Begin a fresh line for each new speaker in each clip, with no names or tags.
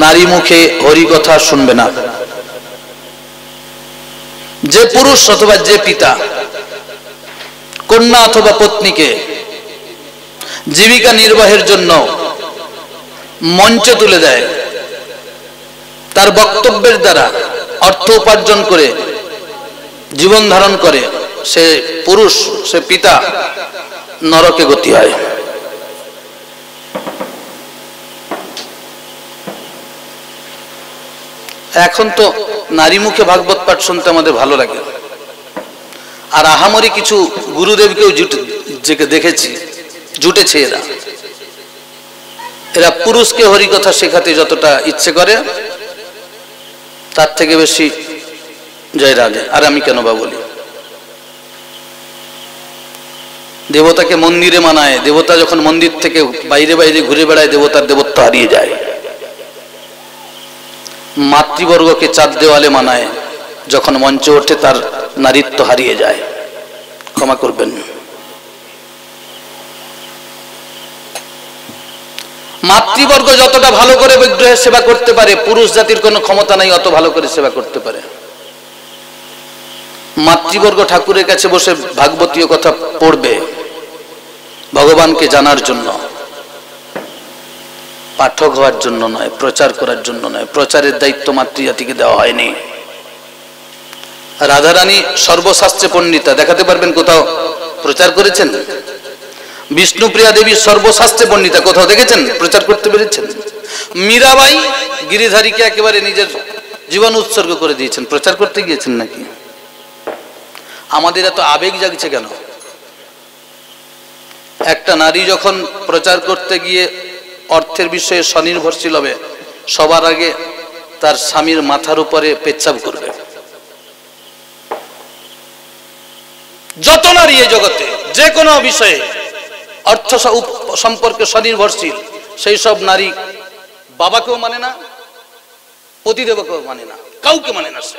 নারী মুখে হরি কথা শুনবে না। যে পুরুষ অথবা যে পিতা কন্যা অথবা পত্নীকে জীবিকা নির্বাহের জন্য মঞ্চে তুলে দেয়, তার বক্তব্যের দ্বারা অর্থ উপার্জন করে জীবন ধারণ করে, সে পুরুষ, সে পিতা নরকে গতি হয়। এখন তো নারী মুখে ভাগবত পাঠ শুনতে আমাদের ভালো লাগে, আর আহামরি কিছু গুরুদেবকেও দেখেছি জুটেছে। এরা পুরুষকে হরিকথা শেখাতে যতটা ইচ্ছে করে তার থেকে বেশি জয় রাধে। আর আমি কেন বা বলি, দেবতাকে মন্দিরে মানায়, দেবতা যখন মন্দির থেকে বাইরে বাইরে ঘুরে বেড়ায় দেবতার দেবত্ব হারিয়ে যায়। মাতৃবর্গকে চার দেওয়ালে মানায়, যখন মঞ্চে ওঠে তার নারীত্ব হারিয়ে যায়। ক্ষমা করবেন। মাতৃবর্গ যতটা ভালো করে বিগ্রহের সেবা করতে পারে, পুরুষ জাতির কোনো ক্ষমতা নাই অত ভালো করে সেবা করতে পারে। মাতৃবর্গ ঠাকুরের কাছে বসে ভাগবতীয় কথা পড়বে ভগবানকে জানার জন্য, পাঠক হওয়ার জন্য নয়, প্রচার করার জন্য নয়। প্রচারের দায়িত্ব মাতৃজাতিকে দেওয়া হয়নি। রাধারানী সর্বশাস্ত্রে পণ্ডিতা, দেখাতে পারবেন কোথাও প্রচার করেছেন? বিষ্ণুপ্রিয়া দেবী সর্বশাস্ত্রে পণ্ডিতা, কোথাও দেখেছেন প্রচার করতে পেরেছেন? মীরাবাই গিরিধারীকে একেবারে নিজের জীবন উৎসর্গ করে দিয়েছেন, প্রচার করতে গিয়েছেন নাকি? আমাদের এত আবেগ জাগছে কেন? একটা নারী যখন প্রচার করতে গিয়ে অর্থের বিষয়ে স্বনির্ভরশীল হবে, সবার আগে তার স্বামীর মাথার উপরে পেচ্ছাব করবে। যত নারী এই জগতে যে কোনো বিষয়ে অর্থ সম্পর্কে স্বনির্ভরশীল, সেই সব নারী বাবাকেও মানে না, পতিদেবকেও মানে না, কাউকে মানে না। সে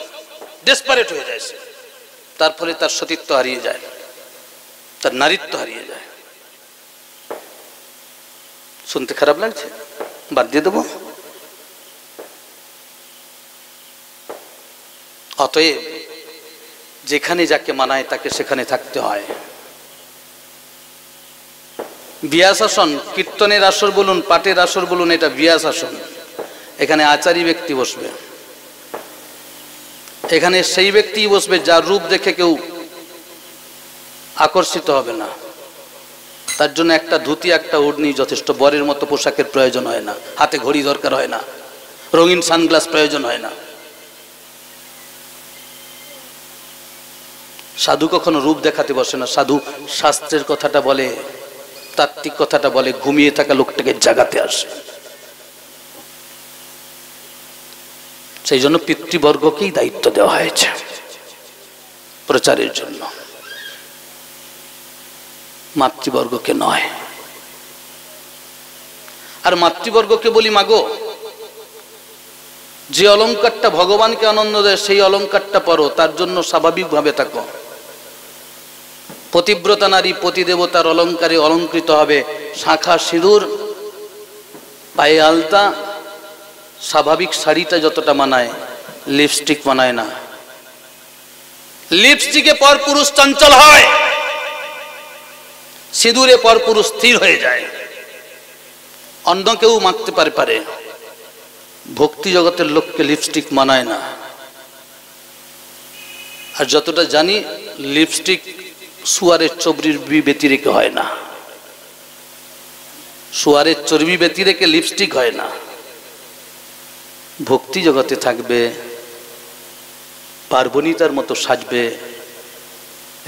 ডেসপারেট হয়ে যায়, সে তার ফলে তার সতীত্ব হারিয়ে যায়, তার নারীত্ব হারিয়ে যায়। শুনতে খারাপ লাগছে, বাদ দিয়ে দেবো। অতএব যেখানে যাকে মানায় তাকে সেখানে থাকতে হয়। বিয়া শাসন, কীর্তনের আসর বলুন, পাঠের আসর বলুন, এটা বিয়া শাসন। এখানে আচারী ব্যক্তি বসবে, এখানে সেই ব্যক্তি বসবে যার রূপ দেখে কেউ আকর্ষিত হবে না। তার জন্য একটা ধুতি একটা ওড়নি যথেষ্ট, বরের মতো পোশাকের প্রয়োজন হয় না, হাতে ঘড়ি দরকার হয় না, রঙিন সানগ্লাস প্রয়োজন হয় না। সাধু কখনো রূপ দেখাতে বসে না, সাধু শাস্ত্রের কথাটা বলে, তাত্ত্বিক কথাটা বলে, ঘুমিয়ে থাকা লোকটাকে জাগাতে আসে। সেই জন্য পিতৃবর্গকেই দায়িত্ব দেওয়া হয়েছে প্রচারের জন্য, মাতৃবর্গকে নয়। আর মাতৃবর্গকে বলি, মাগো যে অলংকারটা ভগবানকে আনন্দ দেয় সেই অলংকারটা পরো, তার জন্য স্বাভাবিকভাবে থাকো। পতিব্রতা নারী পতিদেবতার অলংকারে অলঙ্কৃত হবে, শাঁখা সিঁদুর, পায়ে আলতা, স্বাভাবিক শাড়িটা যতটা মানায়, লিপস্টিক মানায় না। লিপস্টিকে পর পুরুষ চঞ্চল হয়, সিঁদুরে পর পুরুষ স্থির হয়ে যায়। অন্য কেউ মাখতে পারে, ভক্তি জগতের লোককে লিপস্টিক মানায় না। আর যতটা জানি, লিপস্টিক শুয়ারের চর্বি ব্যতি রেখে হয় না, শুয়ারের চর্বি ব্যতি রেখে লিপস্টিক হয় না। ভক্তি জগতে থাকবে, পার্বণিতার মতো সাজবে,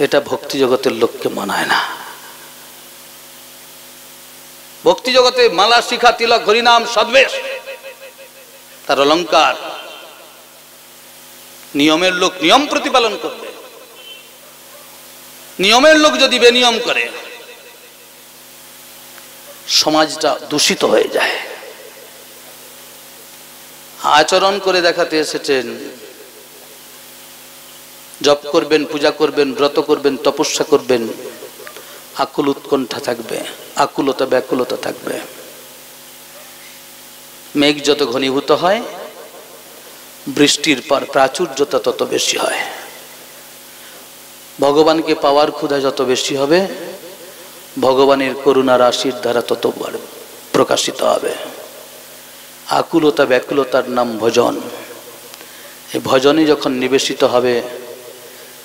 এটা ভক্তি জগতের লোককে মানায় না। ভক্তি জগতে মালা, শিখা, তিলক, হরিনাম, সদ্বেষ তার অলংকার। নিয়মের লোক নিয়ম প্রতিপালন করবে, নিয়মের লোক যদি বেনিয়ম করে সমাজটা দূষিত হয়ে যায়। আচরণ করে দেখাতে এসেছেন, জপ করবেন, পূজা করবেন, ব্রত করবেন, তপস্যা করবেন, আকুল উৎকণ্ঠা থাকবে, আকুলতা ব্যাকুলতা থাকবে। মেঘ যত ঘনীভূত হয় বৃষ্টির প্রাচুর্যতা তত বেশি হয়। ভগবানকে পাওয়ার ক্ষুধা যত বেশি হবে ভগবানের করুণার আশীর দ্বারা তত প্রকাশিত হবে। আকুলতা ব্যাকুলতার নাম ভজন। এই ভজনে যখন নিবেশিত হবে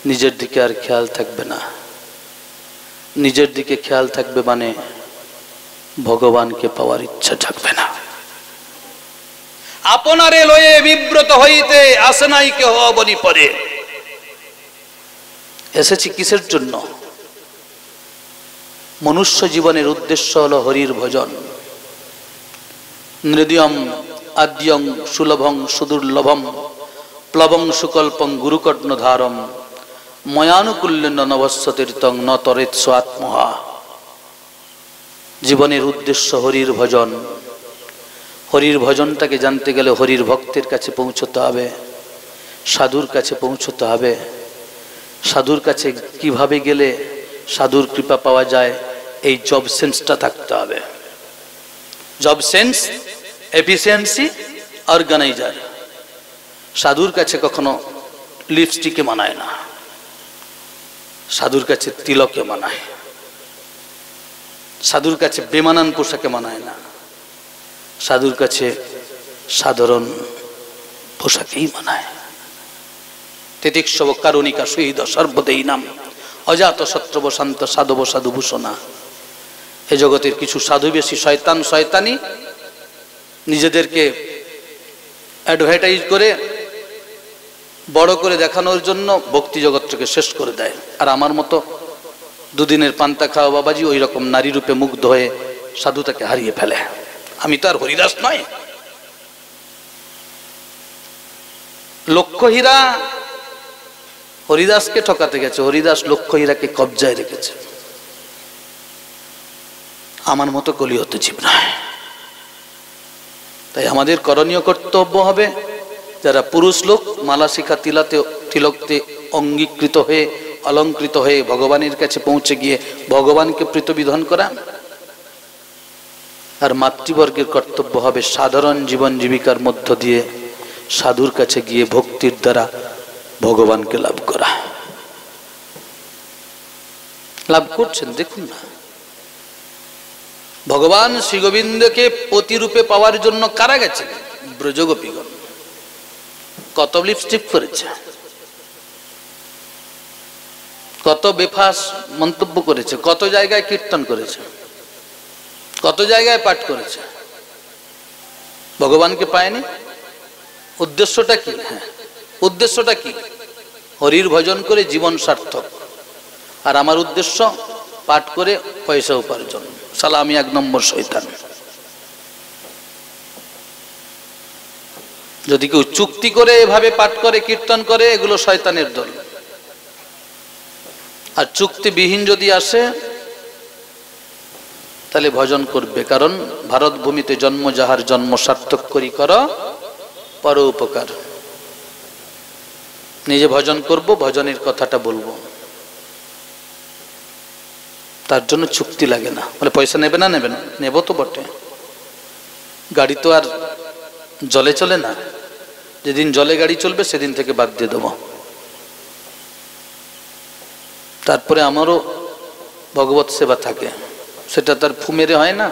নিজের দিকে আর খেয়াল থাকবে না। নিজের দিকে খেয়াল থাকবে মানে ভগবানকে পাওয়ার ইচ্ছা থাকবে না। আপনারে লয়ে বিব্রত হইতে আসে নাই কেহ বনি পরে। এসেছি কিসের জন্য? মনুষ্য জীবনের উদ্দেশ্য হলো হরির ভজন। নৃদয়ম আদ্যং সুলভং সুদুর্লভম প্লবং সুকল্পং গুরুকর্ণধারম ময়ানুকূল্যেন নবস্বতীর্থং ন তরেৎ স্বাত্মহা। জীবনের উদ্দেশ্য হরির ভজন। হরির ভজনটাকে জানতে গেলে হরির ভক্তের কাছে পৌঁছতে হবে, সাধুর কাছে পৌঁছতে হবে। সাধুর কাছে কিভাবে গেলে সাধুর কৃপা পাওয়া যায় এই জব সেন্সটা থাকতে হবে। Job sense, efficiency, organiser. সাধুর কাছে কখনো লিপস্টিকে মানায় না, সাধুর কাছে তিলকে মানায়। সাধুর কাছে বেমানান পোশাকে মানায় না, সাধুর কাছে সাধারণ পোশাকেই মানায়। তিতিক্ষব কারণিকা শহীদ সর্বদেই নাম অজাত শত্রব শান্ত সাধব সাধুভূষণা। এ জগতের কিছু সাধু বেশি শয়তান শয়তানি নিজেদেরকে অ্যাডভার্টাইজ করে বড় করে দেখানোর জন্য ভক্তি জগৎটাকে শেষ করে দেয়। আর আমার মতো দুদিনের পান্তা খাওয়া বাবাজি ওই রকম নারী রূপে মুগ্ধ হয়ে সাধুতাকে হারিয়ে ফেলে। আমি তো আর হরিদাস নয়। লক্ষ্য হীরা হরিদাসকে ঠকাতে গেছে, হরিদাস লক্ষ্য হীরাকে কবজায় রেখেছে। আমার মতো কলিহত জীব নয়। তাই আমাদের করণীয় কর্তব্য হবে যারা পুরুষ লোক মালা শিখা তিলাতে তিলকতে অঙ্গীকৃত হয়ে অলঙ্কৃত হয়ে ভগবানের কাছে পৌঁছে গিয়ে ভগবানকে প্রীতবিধান করা। আর মাতৃবর্গের কর্তব্য হবে সাধারণ জীবন জীবিকার মধ্য দিয়ে সাধুর কাছে গিয়ে ভক্তির দ্বারা ভগবানকে লাভ করা। লাভ করছেন দেখুন না। ভগবান শ্রী গোবিন্দকে প্রতিরূপে পাওয়ার জন্য কারা গেছে? ব্রজগোপীগণ। কত লিপস্টিক করেছে, কত বেফাস মন্তব্য করেছে, কত জায়গায় কীর্তন করেছে, কত জায়গায় পাঠ করেছে। ভগবানকে পায়নি। উদ্দেশ্যটা কি? হ্যাঁ, উদ্দেশ্যটা কি? হরির ভজন করে জীবন সার্থক। আর আমার উদ্দেশ্য পাঠ করে পয়সা উপার্জন। শালা আমি 1 নম্বর শয়তান। যদি কেউ চুক্তি করে এভাবে পাঠ করে কীর্তন করে এগুলো শয়তানের দল। আর চুক্তিবিহীন যদি আসে তাহলে ভজন করবে। কারণ ভারত ভূমিতে জন্ম যাহার জন্ম সার্থক করি কর পর উপকার। নিজে ভজন করব, ভজনের কথাটা বলবো, তার জন্য চুক্তি লাগে না। বলে পয়সা নেবে না? নেবে না, নেব তো বটে। গাড়ি তো আর জলে চলে না। যেদিন জলে গাড়ি চলবে সেদিন থেকে বাদ দিয়ে দেবো। তারপরে আমারও ভগবত সেবা থাকে, সেটা তার ফুমেরে হয় না,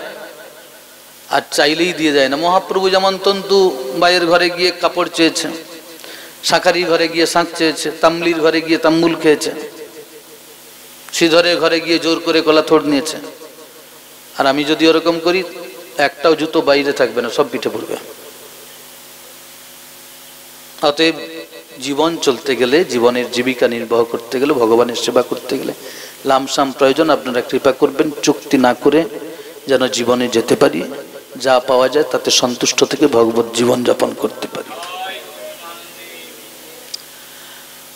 আর চাইলেই দিয়ে যায় না। মহাপ্রভু যেমন তন্তু বাইয়ের ঘরে গিয়ে কাপড় চেয়েছে, শাঁখারির ঘরে গিয়ে শাঁখ চেয়েছে, তাম্বলির ঘরে গিয়ে তাম্বুল খেয়েছে, শ্রীধরের ঘরে গিয়ে জোর করে কলা থোড় নিয়েছে। আর আমি যদি ওরকম করি একটাও জুতো বাইরে থাকবে না, সব পিঠে পড়বে। অতএব জীবন চলতে গেলে, জীবনের জীবিকা নির্বাহ করতে গেলে, ভগবানের সেবা করতে গেলে লামসাম প্রয়োজন। আপনারা কৃপা করবেন চুক্তি না করে যেন জীবনে যেতে পারি, যা পাওয়া যায় তাতে সন্তুষ্ট থেকে ভগবত জীবন যাপন করতে পারি।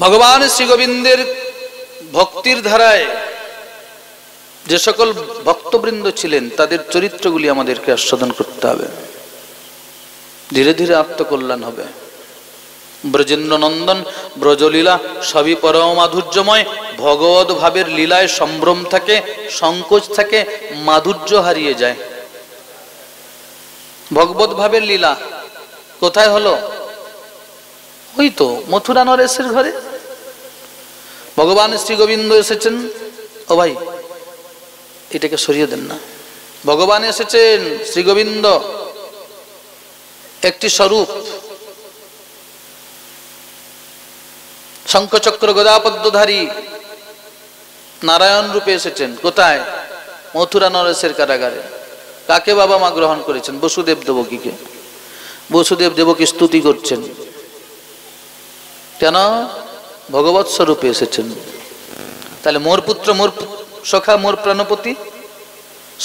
ভগবান শ্রী গোবিন্দের ভক্তির ধারায় যে সকল ভক্তবৃন্দ ছিলেন তাদের চরিত্রগুলি আমাদেরকে আস্বাদন করতে হবে। ধীরে ধীরে আত্মকল্যাণ হবে। ব্রজেন্দ্র নন্দন ব্রজলীলা সবই পরম মাধুর্যময়। ভগবত ভাবের লীলায় সম্ভ্রম থাকে, সংকোচ থাকে, মাধুর্য হারিয়ে যায়। ভগবত ভাবের লীলা কোথায় হলো? ওই তো মথুরা নরেশের ঘরে ভগবান শ্রী গোবিন্দ এসেছেন। ও ভাই, এটাকে সরিয়ে দেন না। ভগবান এসেছেন, শ্রী গোবিন্দ একটি স্বরূপ, শঙ্খচক্র গদাপদ্মধারী নারায়ণ রূপে এসেছেন। কোথায়? মথুরা নরেশের কারাগারে। কাকে বাবা মা গ্রহণ করেছেন? বসুদেব দেবকীকে। বসুদেব দেবকী স্তুতি করছেন। কেন? ভগবৎ স্বরূপে এসেছেন। তাহলে মোর পুত্র, মোর সখা, মোর প্রাণপতি,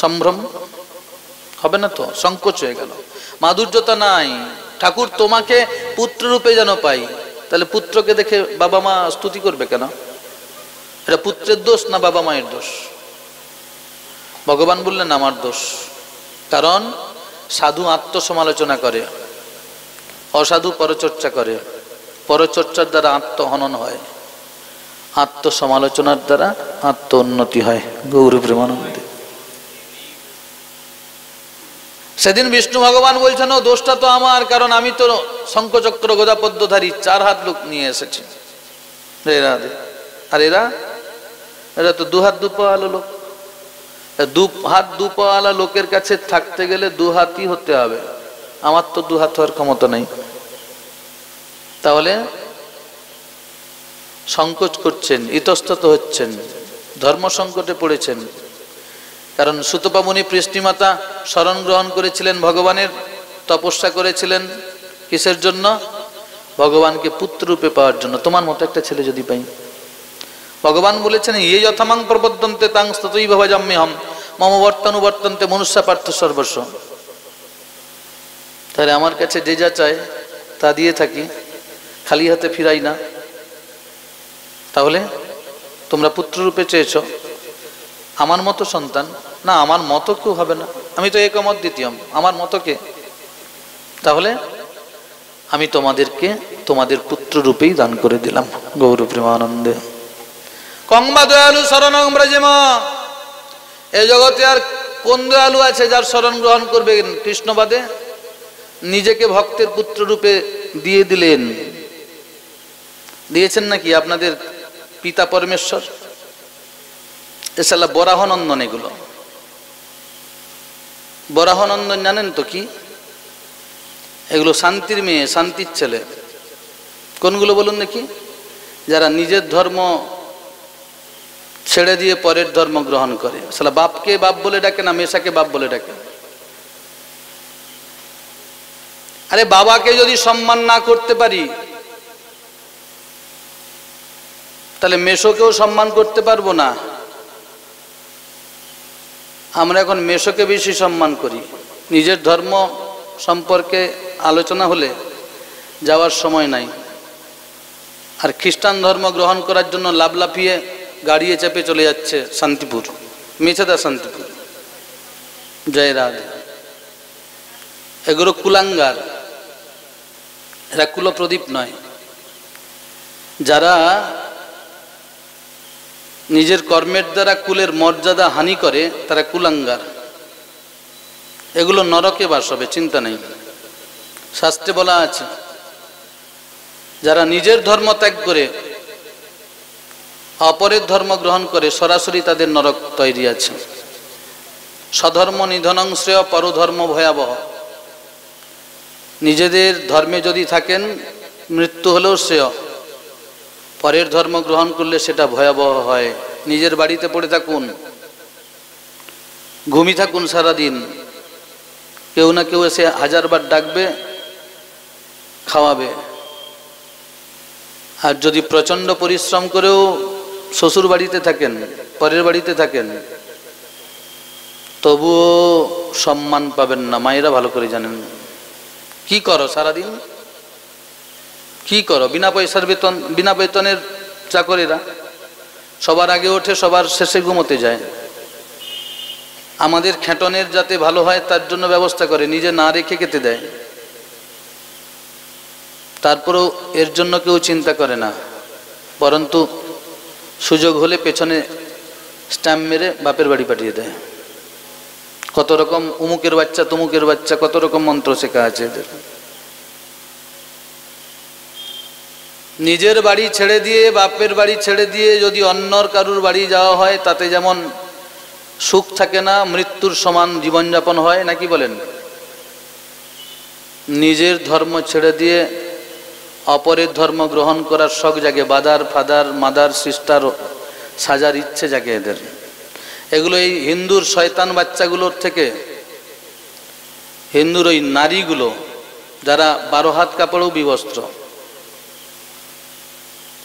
সম্ভ্রম হবে না তো? সংকোচ হয়ে গেল, মাধুর্যতা নাই। ঠাকুর তোমাকে পুত্র রূপে যেন পাই। তাহলে পুত্রকে দেখে বাবা মা স্তুতি করবে কেন? এটা পুত্রের দোষ না বাবা মায়ের দোষ? ভগবান বললেন আমার দোষ। কারণ সাধু আত্মসমালোচনা করে, অসাধু পরচর্চা করে। পরচর্চার দ্বারা আত্মহনন হয়, আত্মসমালোচনার দ্বারা আত্ম উন্নতি হয়। গৌর প্রেমানন্দে। সেদিন বিষ্ণু ভগবান বলছেন ও দোষটা তো আমার, কারণ আমি তো শঙ্খচক্র গদাপদ্মধারী 4 হাত লোক নিয়ে এসেছি। আর এরা তো 2 হাত 2 পা আলো লোক। 2 হাত 2 পা আলা লোকের কাছে থাকতে গেলে 2 হাতই হতে হবে। আমার তো 2 হাত হওয়ার ক্ষমতা নেই। তাহলে সংকোচ করছেন, ইতস্তত হচ্ছেন, ধর্ম সংকটে পড়েছেন। কারণ সুতপা মুনি পৃষ্টিমাতা শরণ গ্রহণ করেছিলেন ভগবানের, তপস্যা করেছিলেন কিসের জন্য? ভগবানকে পুত্র রূপে পাওয়ার জন্য। তোমার মতো একটা ছেলে যদি পাই। ভগবান বলেছেন ইয়ে যথামাং প্রপদ্যন্তে তাং স্ততৈব ভজাম্যহম মম বর্তানুবর্তন্তে মনুষ্য পার্থ সর্বস্ব। তাহলে আমার কাছে যে যা চায় তা দিয়ে থাকি, খালি হাতে ফিরাই না। তাহলে তোমরা পুত্র রূপে চেয়েছ, আমার মতো সন্তান না, আমার মতো কেউ হবে না। আমি তো একমত দ্বিতীয়ম, আমার মতো কে? তাহলে আমি তোমাদেরকে তোমাদের পুত্র রূপেই দান করে দিলাম। গৌর প্রেমানন্দে। কংবা দয়ালু শরণং ব্রজেমা। এই জগতে আর কোন দয়ালু আছে যার শরণ গ্রহণ করবেন কৃষ্ণবাদে? নিজেকে ভক্তের পুত্র রূপে দিয়ে দিলেন। দিয়েছেন নাকি আপনাদের পিতা পরমেশ্বর? এসালা বরাহনন্দন। এগুলো বরাহনন্দন জানেন তো কি? এগুলো শান্তির মেয়ে, শান্তির ছেলে। কোনগুলো বলুন নাকি? যারা নিজের ধর্ম ছেড়ে দিয়ে পরের ধর্ম গ্রহণ করে। সালা বাপকে বাপ বলে ডাকে না, মেশাকে বাপ বলে ডাকে। আরে বাবাকে যদি সম্মান না করতে পারি, তাহলে মেশোকেও সম্মান করতে পারবো না। আমরা এখন মেশোকে বেশি সম্মান করি। নিজের ধর্ম সম্পর্কে আলোচনা হলে যাওয়ার সময় নাই। আর খ্রিস্টান ধর্ম গ্রহণ করার জন্য লাফলাফিয়ে গাড়িয়ে চেপে চলে যাচ্ছে শান্তিপুর, মেছেদা শান্তিপুর। জয় রাধে। এগুলো কুলাঙ্গার, এরা কুলপ্রদীপ নয়। যারা নিজের কর্মের দ্বারা কুলের মর্যাদা হানি করে তারা কুলাঙ্গার। এগুলো নরকে বাস হবে, চিন্তা নেই। শাস্ত্রে বলা আছে যারা নিজের ধর্ম ত্যাগ করে অপরের ধর্ম গ্রহণ করে সরাসরি তাদের নরক তৈরি আছে। স্বধর্ম নিধনং শ্রেয় পরধর্ম ভয়াবহ। নিজেদের ধর্মে যদি থাকেন মৃত্যু হলেও শ্রেয়, পরের ধর্ম গ্রহণ করলে সেটা ভয়াবহ হয়। নিজের বাড়িতে পড়ে থাকুন, ঘুমিয়ে থাকুন সারাদিন, কেউ না কেউ এসে 1000 বার ডাকবে, খাওয়াবে। আর যদি প্রচন্ড পরিশ্রম করেও শ্বশুর বাড়িতে থাকেন, পরের বাড়িতে থাকেন, তবুও সম্মান পাবেন না। মায়েরা ভালো করে জানেন। কি করো সারাদিন? কি করো? বিনা পয়সার বেতন, বিনা বেতনের চাকরেরা সবার আগে ওঠে, সবার শেষে ঘুমোতে যায়। আমাদের খেটনের যাতে ভালো হয় তার জন্য ব্যবস্থা করে, নিজে না রেখে খেতে দেয়। তারপরেও এর জন্য কেউ চিন্তা করে না, পরন্তু সুযোগ হলে পেছনে স্ট্যাম্প মেরে বাপের বাড়ি পাঠিয়ে দেয়। কত রকম উমুকের বাচ্চা তুমুকের বাচ্চা, কত রকম মন্ত্র শেখা আছে এদের। নিজের বাড়ি ছেড়ে দিয়ে, বাপের বাড়ি ছেড়ে দিয়ে যদি অন্যর কারুর বাড়ি যাওয়া হয়, তাতে যেমন সুখ থাকে না, মৃত্যুর সমান জীবনযাপন হয়, নাকি বলেন? নিজের ধর্ম ছেড়ে দিয়ে অপরের ধর্ম গ্রহণ করার শখ জাগে, ফাদার মাদার সিস্টার সাজার ইচ্ছে জাগে এদের। এগুলো এই হিন্দুর শয়তান বাচ্চাগুলোর থেকে, হিন্দুর ওই নারীগুলো যারা 12 হাত কাপড়েও বিবস্ত্র,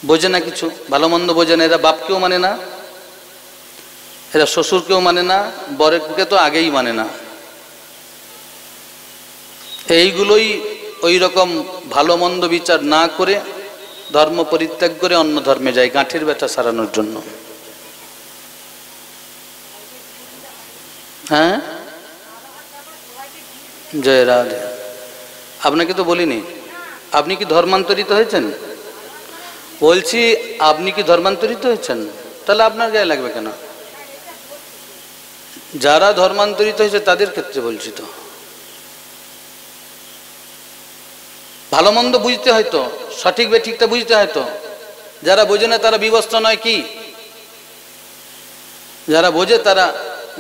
বোঝে না কিছু, ভালো মন্দ বোঝে না। এরা বাপকেও মানে না, এরা শ্বশুরকেও মানে না, বরকে তো আগেই মানে না। এইগুলোই ওই রকম ভালো মন্দ বিচার না করে ধর্ম পরিত্যাগ করে অন্য ধর্মে যায় গাঁঠির ব্যথা সারানোর জন্য। হ্যাঁ, জয় রাধে। আপনাকে তো বলিনি, আপনি কি ধর্মান্তরিত হয়েছেন? বলছি আপনি কি ধর্মান্তরিত হয়েছেন? তাহলে আপনার গায়ে লাগবে কেন? যারা ধর্মান্তরিত হয়েছে তাদের ক্ষেত্রে বলছি তো। ভালো মন্দ বুঝতে হয়তো, সঠিক বেঠিকটা বুঝতে হয়তো। যারা বোঝে না তারা বিবস্ত্র নয় কি? যারা বোঝে তারা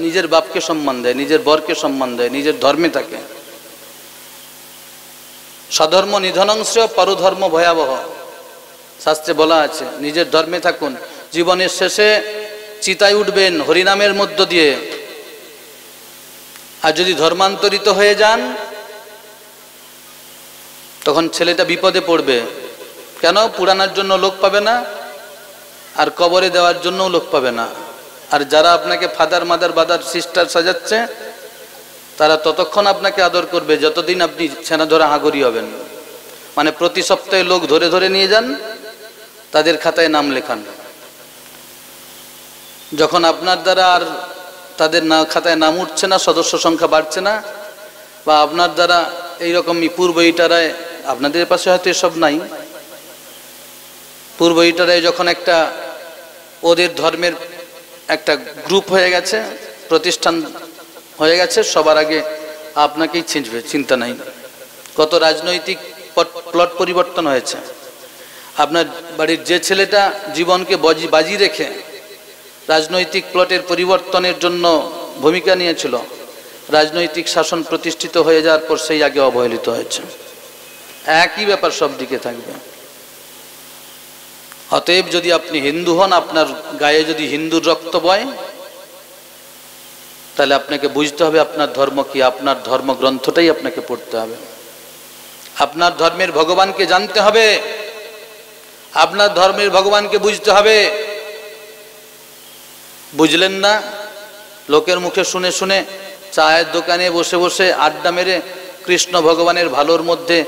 নিজের বাপকে সম্মান দেয়, নিজের বরকে সম্মান দেয়, নিজের ধর্মে থাকে। স্বধর্ম নিধনং শ্রেয় পরধর্ম ভয়াবহ, শাস্ত্রে বলা আছে। নিজের ধর্মে থাকুন, জীবনের শেষে চিতায় উঠবেন হরিনামের মধ্য দিয়ে। আর যদি ধর্মান্তরিত হয়ে যান তখন ছেলেটা বিপদে পড়বে। কেন? পুরানোর জন্য লোক পাবে না, আর কবরে দেওয়ার জন্যও লোক পাবে না। আর যারা আপনাকে ফাদার মাদার বাদার সিস্টার সাজাচ্ছে, তারা ততক্ষণ আপনাকে আদর করবে যতদিন আপনি ছেনা ধরা হাগরি হবেন। মানে প্রতি সপ্তাহে লোক ধরে ধরে নিয়ে যান, তাদের খাতায় নাম লেখান। যখন আপনার দ্বারা আর তাদের খাতায় নাম উঠছে না, সদস্য সংখ্যা বাড়ছে না, বা আপনার দ্বারা এইরকমই পূর্ব ইটারায়, আপনাদের পাশে হয়তো এসব নাই, পূর্ব ইটারায় যখন একটা ওদের ধর্মের একটা গ্রুপ হয়ে গেছে, প্রতিষ্ঠান হয়ে গেছে, সবার আগে আপনাকেই চিনবে, চিন্তা নাই। কত রাজনৈতিক প্লট পরিবর্তন হয়েছে। আপনার বাড়ির যে ছেলেটা জীবনকে বাজি রেখে রাজনৈতিক প্লটের পরিবর্তনের জন্য ভূমিকা নিয়েছিল, রাজনৈতিক শাসন প্রতিষ্ঠিত হয়ে যাওয়ার পর সেই আগে অবহেলিত হয়েছে। একই ব্যাপার সব দিকে থাকবে। অতএব যদি আপনি হিন্দু হন, আপনার গায়ে যদি হিন্দুর রক্ত বয়, তাহলে আপনাকে বুঝতে হবে আপনার ধর্ম কি। আপনার ধর্মগ্রন্থটাই আপনাকে পড়তে হবে, আপনার ধর্মের ভগবানকে জানতে হবে, আপনার ধর্মের ভগবানকে বুঝতে হবে। বুঝলেন না? লোকের মুখে শুনে শুনে চায়ের দোকানে বসে বসে আড্ডা মেরে কৃষ্ণ ভগবানের ভালোর মধ্যে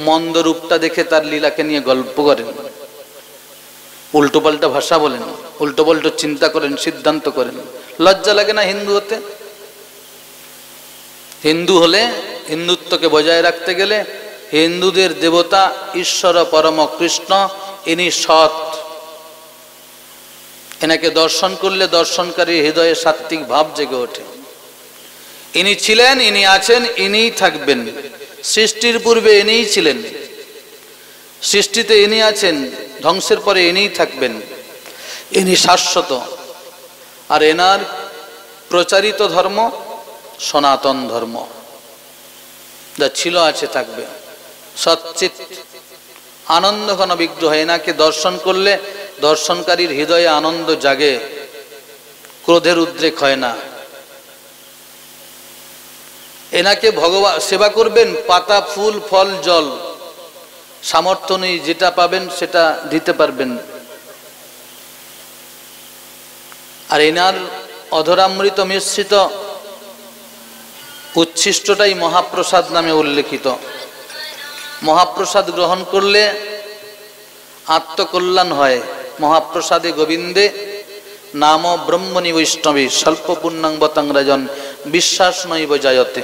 মন্দ রূপটা দেখে তার লীলাকে নিয়ে গল্প করেন, উল্টো পাল্টা ভাষা বলেন, উল্টো পাল্টো চিন্তা করেন, সিদ্ধান্ত করেন। লজ্জা লাগে না হিন্দু হতে? হিন্দু হলে, হিন্দুত্বকে বজায় রাখতে গেলে হিন্দুদের দেবতা ঈশ্বর পরম কৃষ্ণ, ইনি সৎ। এনাকে দর্শন করলে দর্শনকারী হৃদয়ে সাত্ত্বিক ভাব জেগে ওঠে। ইনি ছিলেন, ইনি আছেন, ইনিই থাকবেন। সৃষ্টির পূর্বে ইনিই ছিলেন, সৃষ্টিতে ইনি আছেন, ধ্বংসের পরে ইনিই থাকবেন। ইনি শাশ্বত। আর এনার প্রচারিত ধর্ম সনাতন ধর্ম, যা ছিল আছে থাকবে। সচ্চিত আনন্দ ঘন বিগ্রহ। এনাকে দর্শন করলে দর্শনকারীর হৃদয়ে আনন্দ জাগে, ক্রোধের উদ্রেক হয় না। এনাকে ভগবান সেবা করবেন, পাতা ফুল ফল জল, সামর্থ্য নেই, যেটা পাবেন সেটা দিতে পারবেন। আর এনার অধরামৃত মিশ্রিত উচ্ছিষ্টটাই মহাপ্রসাদ নামে উল্লেখিত। মহাপ্রসাদ গ্রহণ করলে আত্মকল্যাণ হয়। মহাপ্রসাদে গোবিন্দে নাম ব্রহ্মণি বৈষ্ণবী স্বল্প পুণ্যাং বতাং রাজন বিশ্বাস নৈব জায়তে।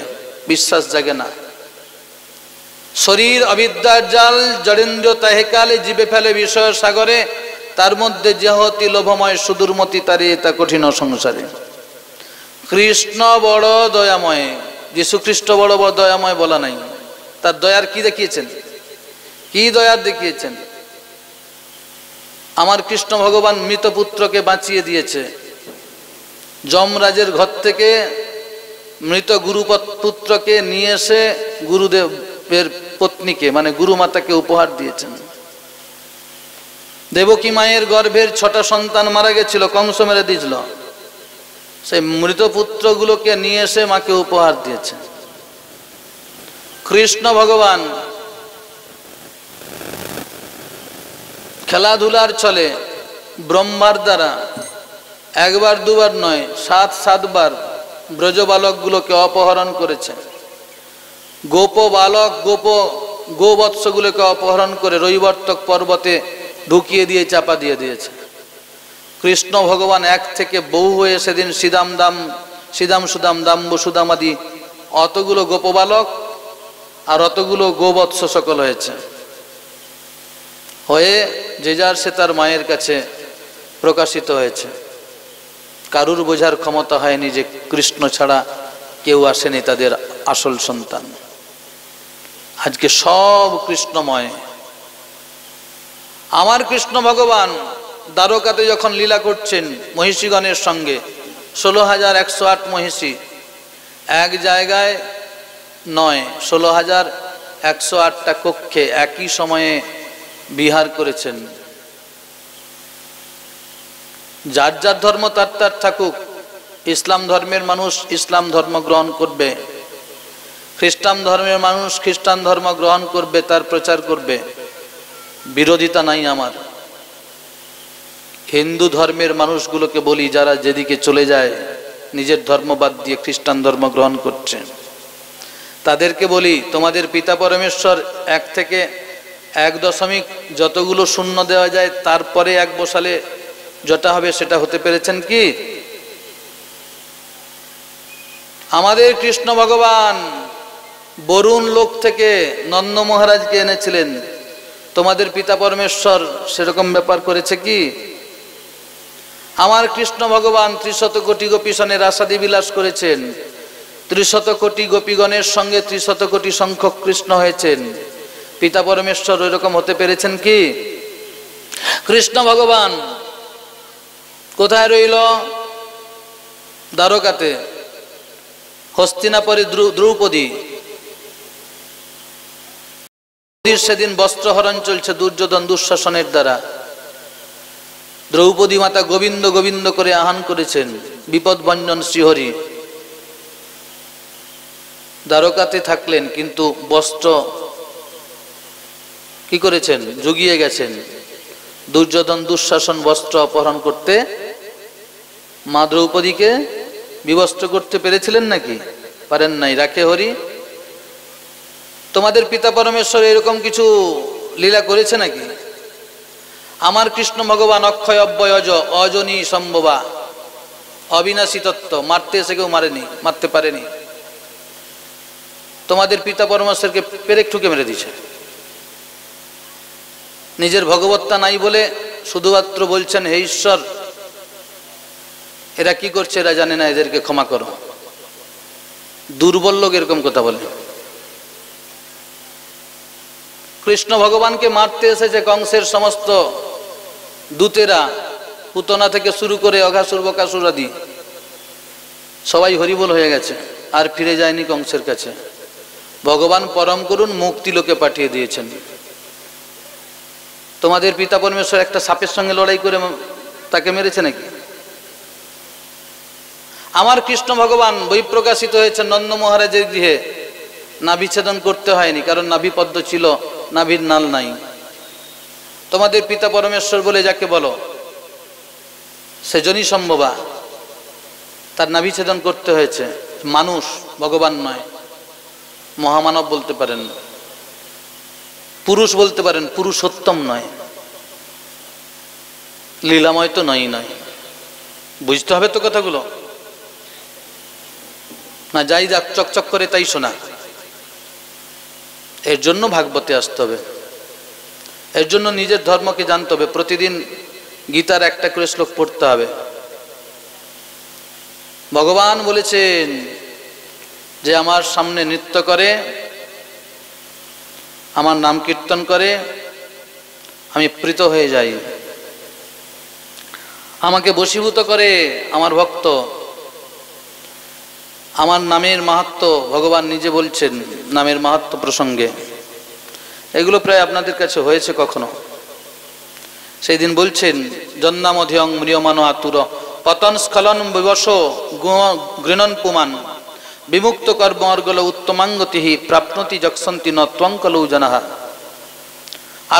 বিশ্বাস জাগে না। শরীর অবিদ্যার জাল জড়েন্দ্র তাহে কালে জীবে ফেলে বিষয় সাগরে, তার মধ্যে যেহতি লোভময় সুদূরমতি তারে তা কঠিন সংসারে। কৃষ্ণ বড় দয়াময়, যীশু খ্রিস্ট বড় বড় দয়াময় বলা নাই। তার দয়ার কি দেখিয়েছেন, কি দয়ার দেখিয়েছেন? আমার কৃষ্ণ ভগবান মৃত পুত্রকে বাঁচিয়ে দিয়েছে। যমরাজের ঘর থেকে মৃত পুত্রকে নিয়ে এসে গুরুদেবের পত্নীকে মানে গুরুমাতাকে উপহার দিয়েছেন। দেবকী মায়ের গর্ভের 6টা সন্তান মারা গেছিল, কংস মেরে দিয়েছিল। সেই মৃত পুত্রগুলোকে নিয়ে এসে মাকে উপহার দিয়েছে। কৃষ্ণ ভগবান খেলাধুলার ছলে ব্রহ্মার দ্বারা একবার দুবার নয় 7 বার ব্রজবালকগুলোকে অপহরণ করেছে। গোবৎসগুলোকে অপহরণ করে রৈবর্তক পর্বতে ঢুকিয়ে দিয়ে চাপা দিয়ে দিয়েছে। কৃষ্ণ ভগবান এক থেকে বহু হয়ে সেদিন সিদাম সুদাম দাম্ব সুদামাদি অতগুলো গোপবালক আর অতগুলো গোবৎস সকল হয়েছে, হয়ে যে যার সে তার মায়ের কাছে প্রকাশিত হয়েছে। কারুর বোঝার ক্ষমতা হয়নি যে কৃষ্ণ ছাড়া কেউ আসেনি তাদের আসল সন্তান। আজকে সব কৃষ্ণময়। আমার কৃষ্ণ ভগবান দ্বারকাতে যখন লীলা করছেন মহিষীগণের সঙ্গে, 16,108 মহিষী এক জায়গায় নয়, 16,108টা কক্ষে একই সময়ে বিহার করেছেন। যার যার ধর্ম তার তার থাকুক। ইসলাম ধর্মের মানুষ ইসলাম ধর্ম গ্রহণ করবে, খ্রিস্টান ধর্মের মানুষ খ্রিস্টান ধর্ম গ্রহণ করবে, তার প্রচার করবে, বিরোধিতা নাই আমার। হিন্দু ধর্মের মানুষগুলোকে বলি, যারা যেদিকে চলে যায় নিজের ধর্ম বাদ দিয়ে খ্রিস্টান ধর্ম গ্রহণ করছে, তাদেরকে বলি তোমাদের পিতা পরমেশ্বর 1 থেকে 1 যতগুলো শূন্য দেওয়া যায় তারপরে 1 বসালে যেটা হবে সেটা হতে পেরেছেন কি? আমাদের কৃষ্ণ ভগবান বরুণ লোক থেকে নন্দ মহারাজকে এনেছিলেন, তোমাদের পিতা পরমেশ্বর সেরকম ব্যাপার করেছে কি? আমার কৃষ্ণ ভগবান 300 কোটি গোপীসনে রাসাদি বিলাস করেছেন, 300 কোটি গোপীগণের সঙ্গে 300 কোটি সংখ্যক কৃষ্ণ হয়েছেন, পিতা পরমেশ্বর ওইরকম হতে পেরেছেন কি? কৃষ্ণ ভগবান কোথায় রইল? দ্বারকাতে। হস্তিনাপুরে দ্রৌপদী, সেদিন বস্ত্রহরণ চলছে দুর্যোধন দুঃশাসনের দ্বারা। দ্রৌপদী মাতা গোবিন্দ গোবিন্দ করে আহ্বান করেছেন, বিপদভঞ্জন শ্রীহরি। দ্বারকাতে থাকলেন কিন্তু বস্ত্র কি করেছেন? জুগিয়ে গেছেন। দুর্যোধন দুঃশাসন বস্ত্র অপহরণ করতে মা দ্রৌপদীকে বিবস্ত্র করতে পেরেছিলেন নাকি? পারেন নাই। রাখে হরি। তোমাদের পিতা পরমেশ্বর এরকম কিছু লীলা করেছে নাকি? আমার কৃষ্ণ ভগবান অক্ষয় অব্যয় অজনী সম্ভবা, অবিনাশী তত্ত্ব, মারতে এসে কেউ মারতে পারেনি। তোমাদের পিতা পরমেশ্বরকে পেরেক ঠুকে মেরে দিয়েছে। নিজের ভগবত্তা নাই বলে শুধুমাত্র বলছেন হে ঈশ্বর, এরা কি করছে এরা জানে না, এদেরকে ক্ষমা করো। দুর্বল লোক এরকম কথা বলে। কৃষ্ণ ভগবানকে মারতে এসেছে কংসের সমস্ত দূতেরা, পুতনা থেকে শুরু করে অঘাসুর বকাসুর আদি সবাই হরিবোল হয়ে গেছে, আর ফিরে যায়নি কংসের কাছে। ভগবান পরম করুন মুক্তি লোকে পাঠিয়ে দিয়েছেন। তোমাদের পিতা পরমেশ্বর একটা সাপের সঙ্গে লড়াই করে তাকে মেরেছে নাকি? আমার কৃষ্ণ ভগবান বহিঃপ্রকাশিত হয়েছে নন্দ মহারাজের গৃহে, নাভিচ্ছেদন করতে হয়নি, কারণ নাভি পদ্ম ছিল, নাভির নাল নাই। তোমাদের পিতা পরমেশ্বর বলে যাকে বলো, সেজনই সম্ভবা, তার নাভিচ্ছেদন করতে হয়েছে। মানুষ, ভগবান নয়। মহামানব বলতে পারেন, পুরুষ বলতে পারেন, পুরুষোত্তম নয়, লীলাময় তো নয়। বুঝতে হবে তো কথাগুলো, না যাই যাক চকচক করে তাই শোনা। এর জন্য ভাগবতে আসতে হবে, এর জন্য নিজের ধর্মকে জানতে হবে। প্রতিদিন গীতার একটা করে শ্লোক পড়তে হবে। ভগবান বলেছেন যে আমার সামনে নৃত্য করে, আমার নাম কীর্তন করে, আমি প্রীত হয়ে যাই। আমাকে বশীভূত করে আমার ভক্ত। আমার নামের মাহাত্ম্য ভগবান নিজে বলছেন নামের মাহাত্ম্য প্রসঙ্গে। এগুলো প্রায় আপনাদের কাছে হয়েছে কখনো? সেই দিন বলছেন জন্নামধিয়ং ম্রিয়মানো আতুর পতন স্খলন বিবশ গৃণন পুমান বিমুক্ত কর্মর্গল উত্তমাঙ্গতিহি প্রাপ্নতি যক্ষন্তি ন ত্বঙ্কলৌ জনাহা।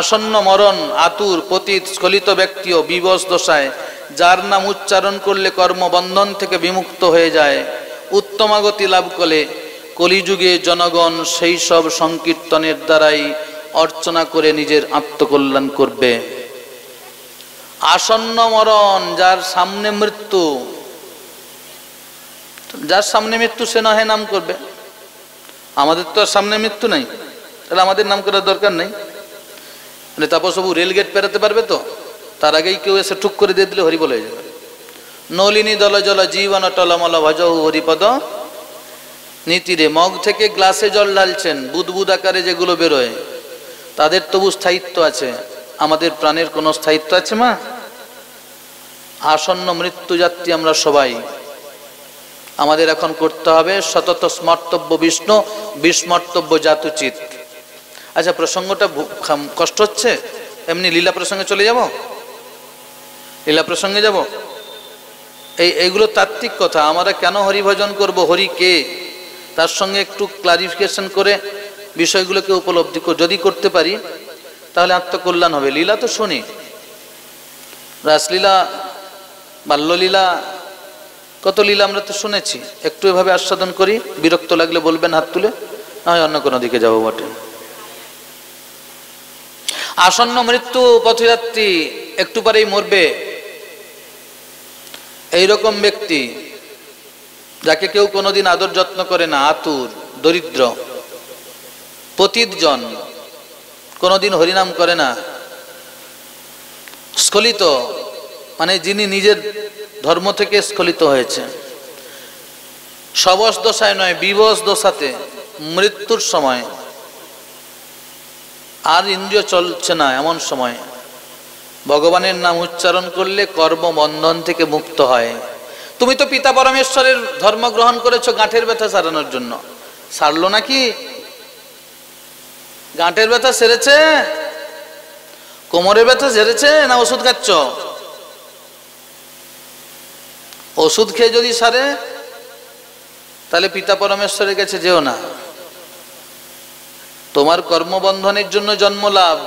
আসন্ন মরণ, আতুর, পতিত, স্খলিত ব্যক্তিও বিবশ দশায় যার নাম উচ্চারণ করলে কর্মবন্ধন থেকে বিমুক্ত হয়ে যায়, উত্তমাগতি লাভ করে কলিযুগে জনগণ সেই সব সংকীর্তনের দ্বারাই অর্চনা করে নিজের আত্মকল্যাণ করবে। আসন্ন মরণ, যার সামনে মৃত্যু, যার সামনে মৃত্যু সে নহে নাম করবে। আমাদের তো আর সামনে মৃত্যু নাই, তাহলে আমাদের নাম করার দরকার নেই। তারপর সবু রেলগেট পেরাতে পারবে তো? তার আগেই কেউ এসে টুক করে দিয়ে দিলে হরি বলে যাবে। নলিনী দল জল জীবন টলমল ভজহু হরিপদ নীতিরে। মগ থেকে গ্লাসে জল ঢালছেন, বুদবুদ আকারে যেগুলো বেরোয়, তাদের তবু স্থায়িত্ব আছে। আমাদের প্রাণের কোনো স্থায়িত্ব আছে মা? আসন্ন মৃত্যু যাত্রী আমরা সবাই। আমাদের এখন করতে হবে সতত স্মর্তব্য বিষ্ণু, বিস্মর্তব্য জাতুচিত। আচ্ছা, প্রসঙ্গটা কষ্ট হচ্ছে, এমনি লীলা প্রসঙ্গে চলে যাব, লীলা প্রসঙ্গে যাব। এইগুলো তাত্ত্বিক কথা। আমরা কেন হরিভজন করব, হরি কে, তার সঙ্গে একটু ক্লারিফিকেশন করে বিষয়গুলোকে উপলব্ধি যদি করতে পারি তাহলে আত্মকল্যাণ হবে। লীলা তো শুনি, রাসলীলা, বাল্যলীলা, কত লীলা আমরা তো শুনেছি। একটু এভাবে আস্বাদন করি, বিরক্ত লাগলে বলবেন হাত তুলে, না হয় অন্য কোনো দিকে যাবো বটে। আসন্ন মৃত্যু, পথযাত্রী, একটু পরেই মরবে, এইরকম ব্যক্তি যাকে কেউ কোনোদিন আদর যত্ন করে না, আতুর, দরিদ্র, পতিত জন, কোনোদিন হরিনাম করে না, স্খলিত মানে যিনি নিজের ধর্ম থেকে স্খলিত হয়েছে, সবশ দশায় নয় বিবশ দশাতে, মৃত্যুর সময় আর ইন্দ্রিয় চলছে না, এমন সময় ভগবানের নাম উচ্চারণ করলে কর্মবন্ধন থেকে মুক্ত হয়। তুমি তো পিতা পরমেশ্বরের ধর্ম গ্রহণ করেছো গাঁঠের ব্যথা সারানোর জন্য, সারলো নাকি? গাঁঠের ব্যথা সেরেছে? কোমরের ব্যথা সেরেছে? না ওষুধ খাচ্ছ? ওষুধ খেয়ে যদি সারে তাহলে পিতা পরমেশ্বরের কাছে যেও না। তোমার কর্মবন্ধনের জন্য জন্ম লাভ,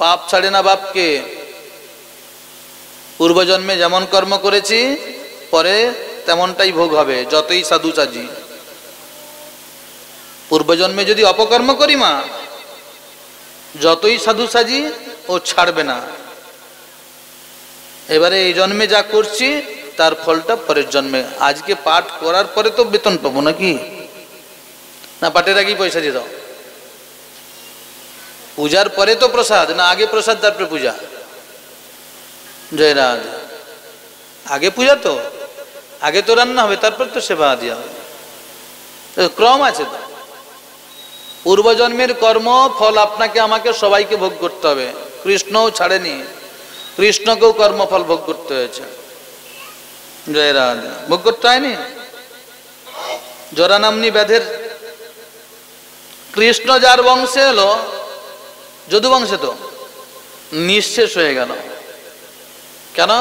পাপ ছাড়ে না বাপকে। পূর্বজন্মে যেমন কর্ম করেছি পরে তেমনটাই ভোগ হবে, যতই সাধু সাজি। পূর্বজন্মে যদি অপকর্ম করি মা, যতই সাধু সাজি ও ছাড়বে না। এবারে এই জন্মে যা করছি তার ফলটা পরের জন্মে। আজকে পাঠ করার পরে তো বেতন পাবো নাকি? না পাঠের আগেই পয়সা দিয়ে দাও? পূজার পরে তো প্রসাদ, না আগে প্রসাদ তারপরে পূজা? জয় রাধে। আগে পূজা, তো আগে তো রান্না হবে, তারপর তো সেবা দেওয়া হবে, ক্রম আছে তো। পূর্বজন্মের কর্ম ফল আপনাকে আমাকে সবাইকে ভোগ করতে হবে। কৃষ্ণও ছাড়েনি, কৃষ্ণকেও কর্মফল ভোগ করতে হয়েছে। জয় রাধে। ভোগ করতে হয়নি? জরা নামনি ব্যাধের কৃষ্ণ যার বংশে এলো, যদু বংশে তো নিঃশেষ হয়ে গেল। কেন?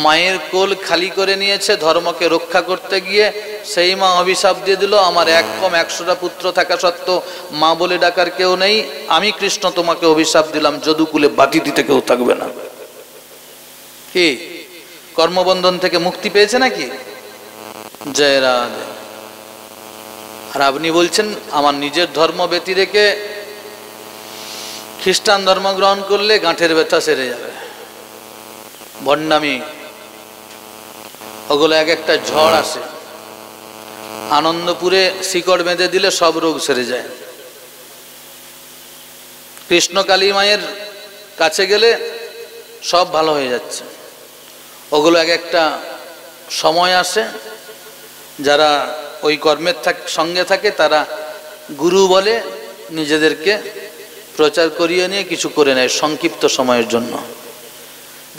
মায়ের কোল খালি করে নিয়েছে ধর্মকে রক্ষা করতে গিয়ে। সেই মা অভিশাপ দিয়ে দিল, আমার এক কম 100টা পুত্র থাকা সত্ত্বেও মা বলে ডাকার কেউ নেই, আমি কৃষ্ণ তোমাকে অভিশাপ দিলাম, যদুকুলে বাতি দিতে কেউ থাকবে না। কি কর্মবন্ধন থেকে মুক্তি পেয়েছে নাকি? জয় রাধে। আর আপনি বলছেন আমার নিজের ধর্ম ব্যতি রেখে খ্রিস্টান ধর্ম গ্রহণ করলে গাঁঠের ব্যথা সেরে যাবে। ভণ্ডামি। ওগুলো এক একটা ঝড় আসে, আনন্দপুরে শিকড় বেঁধে দিলে সব রোগ সেরে যায়। কৃষ্ণ কালী মায়ের কাছে গেলে সব ভালো হয়ে যাচ্ছে। ওগুলো এক একটা সময় আসে যারা ওই কর্মের সঙ্গে থাকে তারা গুরু বলে নিজেদেরকে প্রচার করিয়ে নিয়ে কিছু করে নেয় সংক্ষিপ্ত সময়ের জন্য,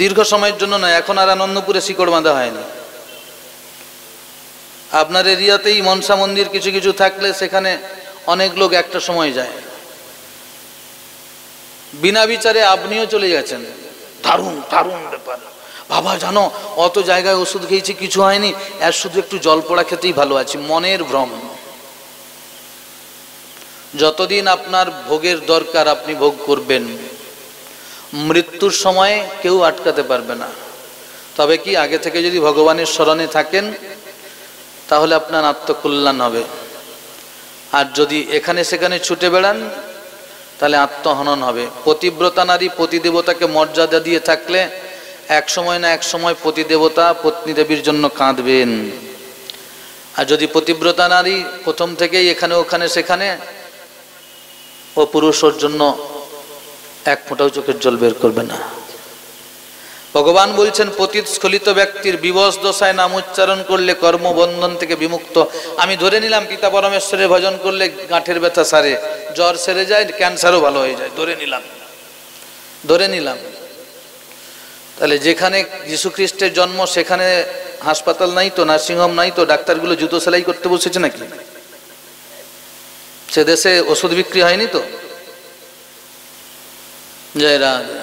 দীর্ঘ সময়ের জন্য নয়। এখন আর আনন্দপুরে শিকড় বাঁধা হয়নি। আপনার এরিয়াতেই মনসা মন্দির কিছু কিছু থাকলে সেখানে অনেক লোক একটা সময় যায়, বিনা বিচারে আপনিও চলে গেছেন। দারুণ দারুণ ব্যাপার, বাবা জানো অত জায়গায় ওষুধ খেয়েছি কিছু হয়নি, আর শুধু একটু জল পোড়া খেতেই ভালো আছি। মনের ভ্রম। যতদিন আপনার ভোগের দরকার আপনি ভোগ করবেন, মৃত্যুর সময় কেউ আটকাতে পারবে না। তবে কি আগে থেকে যদি ভগবানের স্মরণে থাকেন তাহলে আপনার আত্মকল্যাণ হবে, আর যদি এখানে সেখানে ছুটে বেড়ান তাহলে আত্মহনন হবে। পতিব্রতা নারী পতিদেবতাকে মর্যাদা দিয়ে থাকলে এক সময় না এক সময় পতিদেবতা পত্নী দেবীর জন্য কাঁদবেন। আর যদি পতিব্রতা নারী প্রথম থেকেই এখানে ওখানে সেখানে, ও পুরুষ ওর জন্য এক ফোঁটাও চোখের জল বের করবে না। ভগবান বলছেন পতিত স্খলিত ব্যক্তির বিবশ দশায় নাম উচ্চারণ করলে কর্মবন্ধন থেকে বিমুক্ত। আমি ধরে নিলাম পিতা পরমেশ্বরের ভজন করলে গাঁঠের ব্যথা সারে, জ্বর সেরে যায়, ক্যান্সারও ভালো হয়ে যায়, ধরে নিলাম। তাহলে যেখানে যীশু খ্রিস্টের জন্ম সেখানে হাসপাতাল নাই তো, নার্সিংহোম নাই তো, ডাক্তারগুলো জুতো সেলাই করতে বসেছে নাকি? সে দেশে ওষুধ বিক্রি হয়নি তো? জয় রাধে।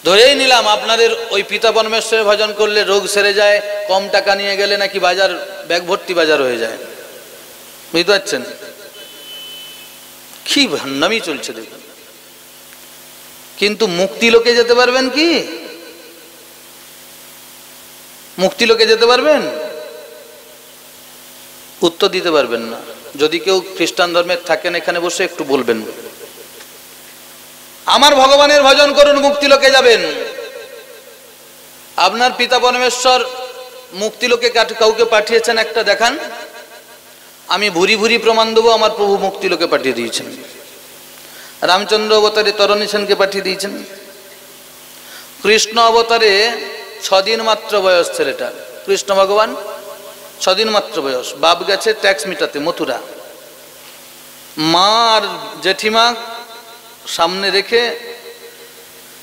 ধরেই নিলাম আপনাদের ওই পিতা পরমেশ্বরের ভজন করলে রোগ সেরে যায়, কম টাকা নিয়ে গেলে নাকি বাজার ব্যাগ ভর্তি বাজার হয়ে যায়। বুঝতে পারছেন কি ভান্ডামি চলছে দেখুন। কিন্তু মুক্তি লোকে যেতে পারবেন কি? মুক্তি লোকে যেতে পারবেন? উত্তর দিতে পারবেন না। যদি কেউ খ্রিস্টান ধর্মের থাকেন এখানে বসে একটু বলবেন, আমার ভগবানের ভজন করুন মুক্তি লোকে যাবেন। আপনার পিতা পরমেশ্বর মুক্তি লোকে কাউকে পাঠিয়েছেন একটা দেখান। আমি ভুরি ভুরি প্রমাণ দেবো আমার প্রভু মুক্তি লোকে পাঠিয়ে দিয়েছেন। রামচন্দ্র অবতারে তরণী সেনকে পাঠিয়ে দিয়েছেন। কৃষ্ণ অবতারে 6 দিন মাত্র বয়স ছেলেটা, কৃষ্ণ ভগবান 6 দিন মাত্র বয়স, বাপ গেছে ট্যাক্স মিটাতে মথুরা। মা আর জেঠিমা সামনে রেখে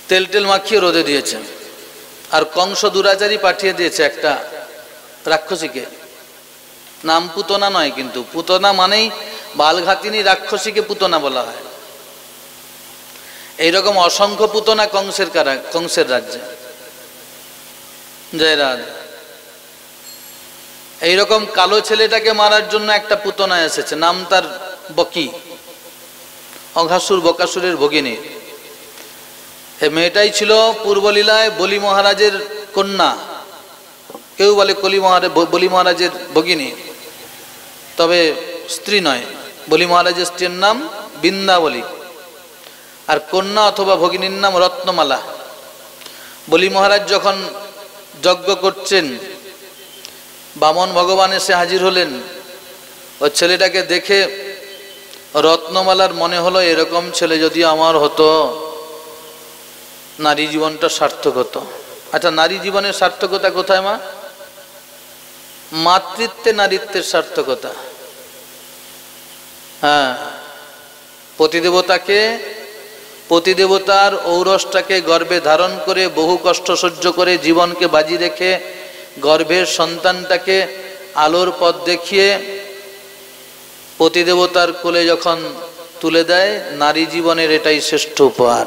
তেল টেল মাখিয়ে রোদে দিয়েছেন। আর কংস দুরাচারী পাঠিয়ে দিয়েছে একটা রাক্ষসীকে, নাম পুতনা নয়, কিন্তু পুতনা মানেই বালঘাতিনী রাক্ষসীকে পুতনা বলা হয়। এইরকম অসংখ্য পুতনা কংসের রাজ্যে। জয় রাধা। এইরকম কালো ছেলেটাকে মারার জন্য একটা পুতনা এসেছে, নাম তার বকি, অঘাসুর বকাসুরের ভগিনী। এই মেয়েটাই ছিল পূর্বলীলায় বলি মহারাজের কন্যা, কেউ বলে বলি মহারাজের ভগিনী, তবে স্ত্রী নয়। বলি মহারাজের স্ত্রীর নাম বৃন্দাবলী, আর কন্যা অথবা ভগিনীর নাম রত্নমালা। বলি মহারাজ যখন যজ্ঞ করছেন, বামন ভগবান এসে হাজির হলেন। ও ছেলেটাকে দেখে রত্নমালার মনে হলো এরকম ছেলে যদি আমার হতো নারী জীবনটা সার্থক হতো। আচ্ছা, নারী জীবনের সার্থকতা কোথায় মা? মাতৃত্বে নারীত্বের সার্থকতা। হ্যাঁ, পতিদেবতার ঔরসটাকে গর্ভে ধারণ করে বহু কষ্ট সহ্য করে জীবনকে বাজি রেখে গর্ভের সন্তানটাকে আলোর পথ দেখিয়ে পতিদেবতার কোলে যখন তুলে দেয়, নারী জীবনের এটাই শ্রেষ্ঠ উপহার।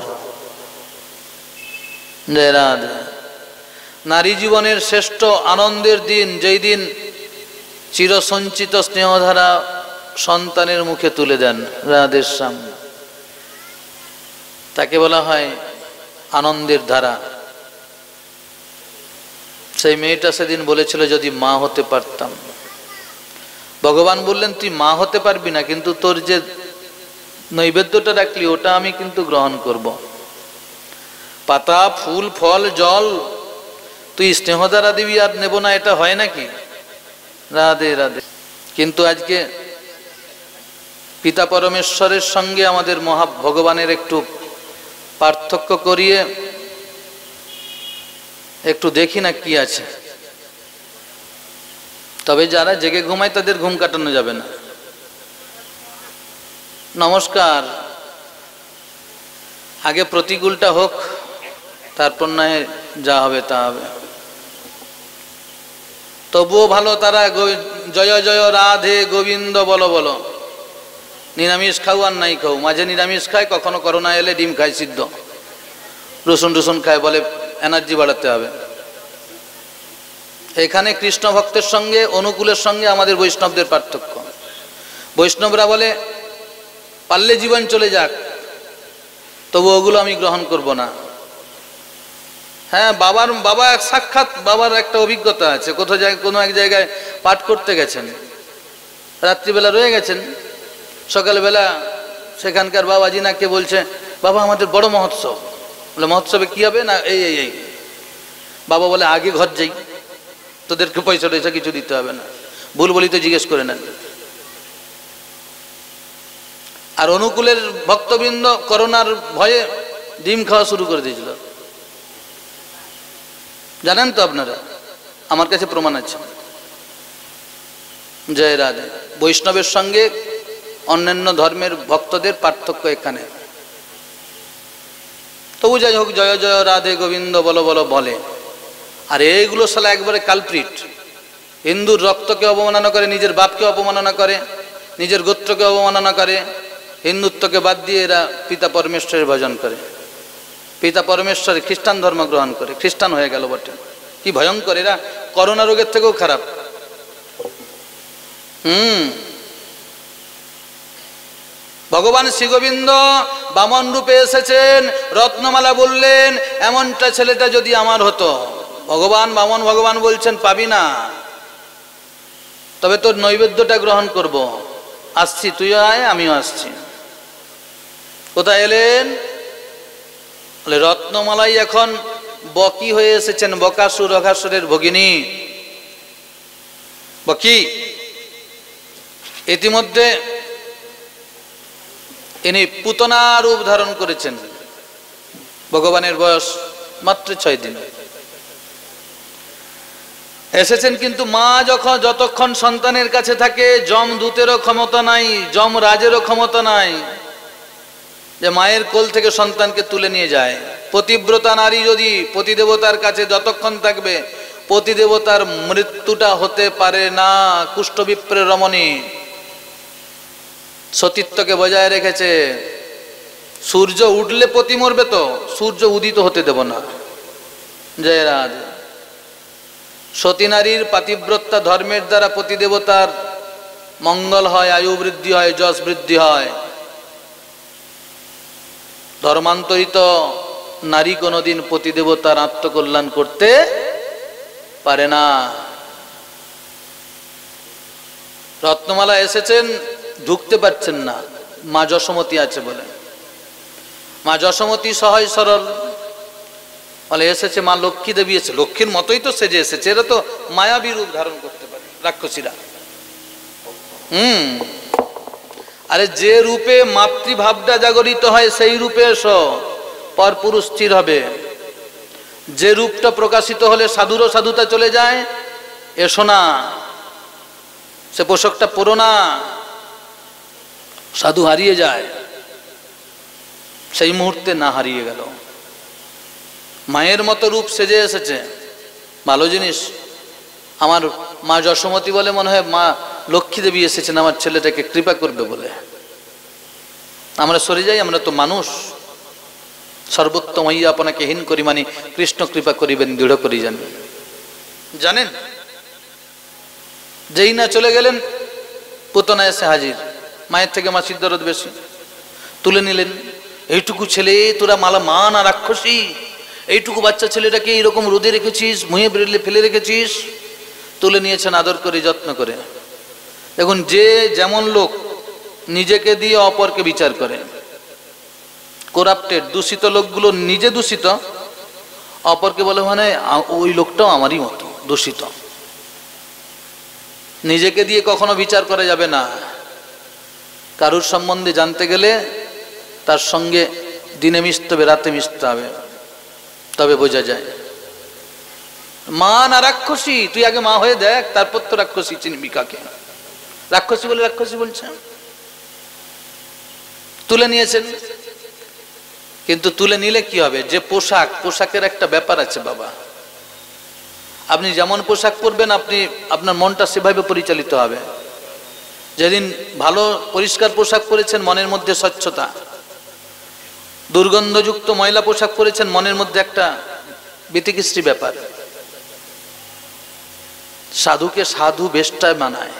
জয় রাধা। নারী জীবনের শ্রেষ্ঠ আনন্দের দিন যেই দিন চিরসঞ্চিত স্নেহধারা সন্তানের মুখে তুলে দেন রাধের সামনে, তাকে বলা হয় আনন্দের ধারা। সেই মেয়েটা সেদিন বলেছিল যদি মা হতে পারতাম। ভগবান বললেন তুই মা হতে পারবি না, কিন্তু তোর যে নৈবেদ্যটা রাখলি ওটা আমি কিন্তু গ্রহণ করব। পাতা ফুল ফল জল তুই স্নেহধারা দিবি আর নেব না, এটা হয় নাকি? রাধে রাধে। কিন্তু আজকে পিতা পরমেশ্বরের সঙ্গে আমাদের ভগবানের একটু পার্থক্য করিয়ে একটু দেখি না কি আছে। তবে যারা জেগে ঘুমায় তাদের ঘুম কাটানো যাবে না। নমস্কার, আগে প্রতিকূলটা হোক, তারপর নয় যা হবে তা হবে। তবুও ভালো তারা জয় জয় রাধে গোবিন্দ বলো বলো, নিরামিষ খাও আর নাই খাও, মাঝে নিরামিষ খায়, কখনো করোনা এলে ডিম খায় সিদ্ধ, রসুন টুসুন খায়, বলে এনার্জি বাড়াতে হবে। এখানে কৃষ্ণ ভক্তের সঙ্গে অনুকূলের সঙ্গে আমাদের বৈষ্ণবদের পার্থক্য। বৈষ্ণবরা বলে পারলে জীবন চলে যাক, তবু ওগুলো আমি গ্রহণ করব না। হ্যাঁ, বাবা সাক্ষাৎ বাবার একটা অভিজ্ঞতা আছে। কোথাও কোনো এক জায়গায় পাঠ করতে গেছেন, রাত্রিবেলা রয়ে গেছেন, সকালবেলা সেখানকার বাবা জিনাকে বলছে, বাবা আমাদের বড় মহোৎসব। বলে মহোৎসবে কি হবে? না এই এই এই। বাবা বলে আগে ঘর যাই, তোদেরকে পয়সা টয়সা কিছু দিতে হবে না, ভুল বলি তো জিজ্ঞেস করে নেন। আর অনুকূলের ভক্তবৃন্দ করোনার ভয়ে ডিম খাওয়া শুরু করে দিয়েছিল, জানেন তো আপনারা, আমার কাছে প্রমাণ আছে। জয় রাধে। বৈষ্ণবের সঙ্গে অন্যান্য ধর্মের ভক্তদের পার্থক্য এখানে। তবু যাই হোক, জয় জয় রাধে গোবিন্দ বলো বলো বলে। আর এইগুলো সালা একবারে কালপ্রিট। হিন্দুর রক্তকে অবমাননা করে, নিজের বাপকে অপমাননা করে, নিজের গোত্রকে অবমাননা করে, হিন্দুত্বকে বাদ দিয়ে এরা পিতা পরমেশ্বরের ভজন করে। পিতা পরমেশ্বর খ্রিস্টান ধর্ম গ্রহণ করে, খ্রিস্টান হয়ে গেল বটে। কি ভয়ঙ্কর! এরা করোনা রোগের থেকেও খারাপ। ভগবান শ্রীগোবিন্দ বামন রূপে এসেছেন, রত্নমালা বললেন এমনটা ছেলেটা যদি আমার হতো। ভগবান বামন ভগবান বলছেন পাবি না, তবে তোর নৈবেদ্যটা গ্রহণ করব। আসছি, তুইও আয়, আমিও আসছি। কোথায় এলেন? বলে রত্নমালাই এখন বকি হয়ে এসেছেন, বকাসুর অঘাসুরের ভগিনী বকি। ইতিমধ্যে ইনি পুতনা রূপ ধারণ করেছেন। ভগবানের বয়স মাত্র 6 দিন। এসেছেন, কিন্তু মা যতক্ষণ সন্তানের কাছে থাকে, যমদূতেরও ক্ষমতা নাই, যমরাজেরও ক্ষমতা নাই যে মায়ের কোল থেকে সন্তানকে তুলে নিয়ে যায়। পতিব্রতা নারী যদি পতিদেবতার কাছে যতক্ষণ থাকবে, পতিদেবতার মৃত্যুটা হতে পারে না। কুষ্ঠবিপ্রের রমণী সতীত্বকে বজায় রেখেছে। সূর্য উঠলে পতি মরবে, তো সূর্য উদিত হতে দেব না। জয় রাধে। সতী নারীর পাতিব্রতা ধর্মের দ্বারা পতিদেবতার মঙ্গল হয়, আয়ু বৃদ্ধি হয়, যশ বৃদ্ধি হয়। ধর্মান্তরিত নারী কোনোদিন পতিদেবতার আত্মকল্যাণ করতে পারে না। রত্নমালা এসেছেন, ঢুকতে পারছেন না, মা যশোমতী আছে বলে। মা যশোমতী সহজ সরল বলে এসেছে, মা লক্ষ্মী দেবী এসে, লক্ষ্মীর মতোই তো সেজে এসেছে। এরা তো মায়াবী রূপ ধারণ করতে পারে রাক্ষসীরা। আরে যে রূপে মাতৃভাবটা জাগরিত হয় সেই রূপে এসো, পরপুরুষ স্থির হবে। যে রূপটা প্রকাশিত হলে সাধুরও সাধুতা চলে যায়, এসো না, সে পোশাকটা পরো না, সাধু হারিয়ে যায়। সেই মুহূর্তে না হারিয়ে গেল। মায়ের মতো রূপ সেজে এসেছে, ভালো জিনিস। আমার মা যশোমতী বলে মনে হয় মা লক্ষ্মী দেবী এসেছেন আমার ছেলেটাকে কৃপা করবে বলে। আমরা সরে যাই, আমরা তো মানুষ। সর্বোত্তম হইয়া আপনাকে হীন করি, মানে কৃষ্ণ কৃপা করিবেন দৃঢ় করি জানেন। যেই না চলে গেলেন, পুতনা এসে হাজির। মায়ের থেকে মাসির দরদ বেশি। তুলে নিলেন, এইটুকু ছেলে তোরা মালা মান আর রাক্ষসী, এইটুকু বাচ্চা ছেলেটাকে এইরকম রোদে রেখেছিস, মুহে বেরলে ফেলে রেখেছিস। তুলে নিয়েছেন আদর করে, যত্ন করে। দেখুন, যে যেমন লোক নিজেকে দিয়ে অপরকে বিচার করে, করাপ্টেড দূষিত লোকগুলো নিজে দূষিত, অপরকে বলে মানে ওই লোকটাও আমারই মতো দূষিত। নিজেকে দিয়ে কখনো বিচার করা যাবে না। কারুর সম্বন্ধে জানতে গেলে তার সঙ্গে দিনে মিশতে হবে, রাতে মিশতে হবে, তবে বোঝা যায়। মা না রাক্ষসী, তুই আগে মা হয়ে দেখ, তারপর তো রাক্ষসী চিনবি কাকে। রাক্ষসী বলে রাক্ষসী বলছে, তুলে নিয়েছেন। কিন্তু তুলে নিলে কি হবে? যে পোশাক, পোশাকের একটা ব্যাপার আছে বাবা। আপনি যেমন পোশাক পরবেন, আপনি আপনার মনটা সেভাবে পরিচালিত হবে। যেদিন ভালো পরিষ্কার পোশাক পরেছেন, মনের মধ্যে স্বচ্ছতা। দুর্গন্ধযুক্ত ময়লা পোশাক পরেছেন, মনের মধ্যে একটা বিতিকিস্ত্রী ব্যাপার। সাধুকে সাধু বেশটায় মানায়।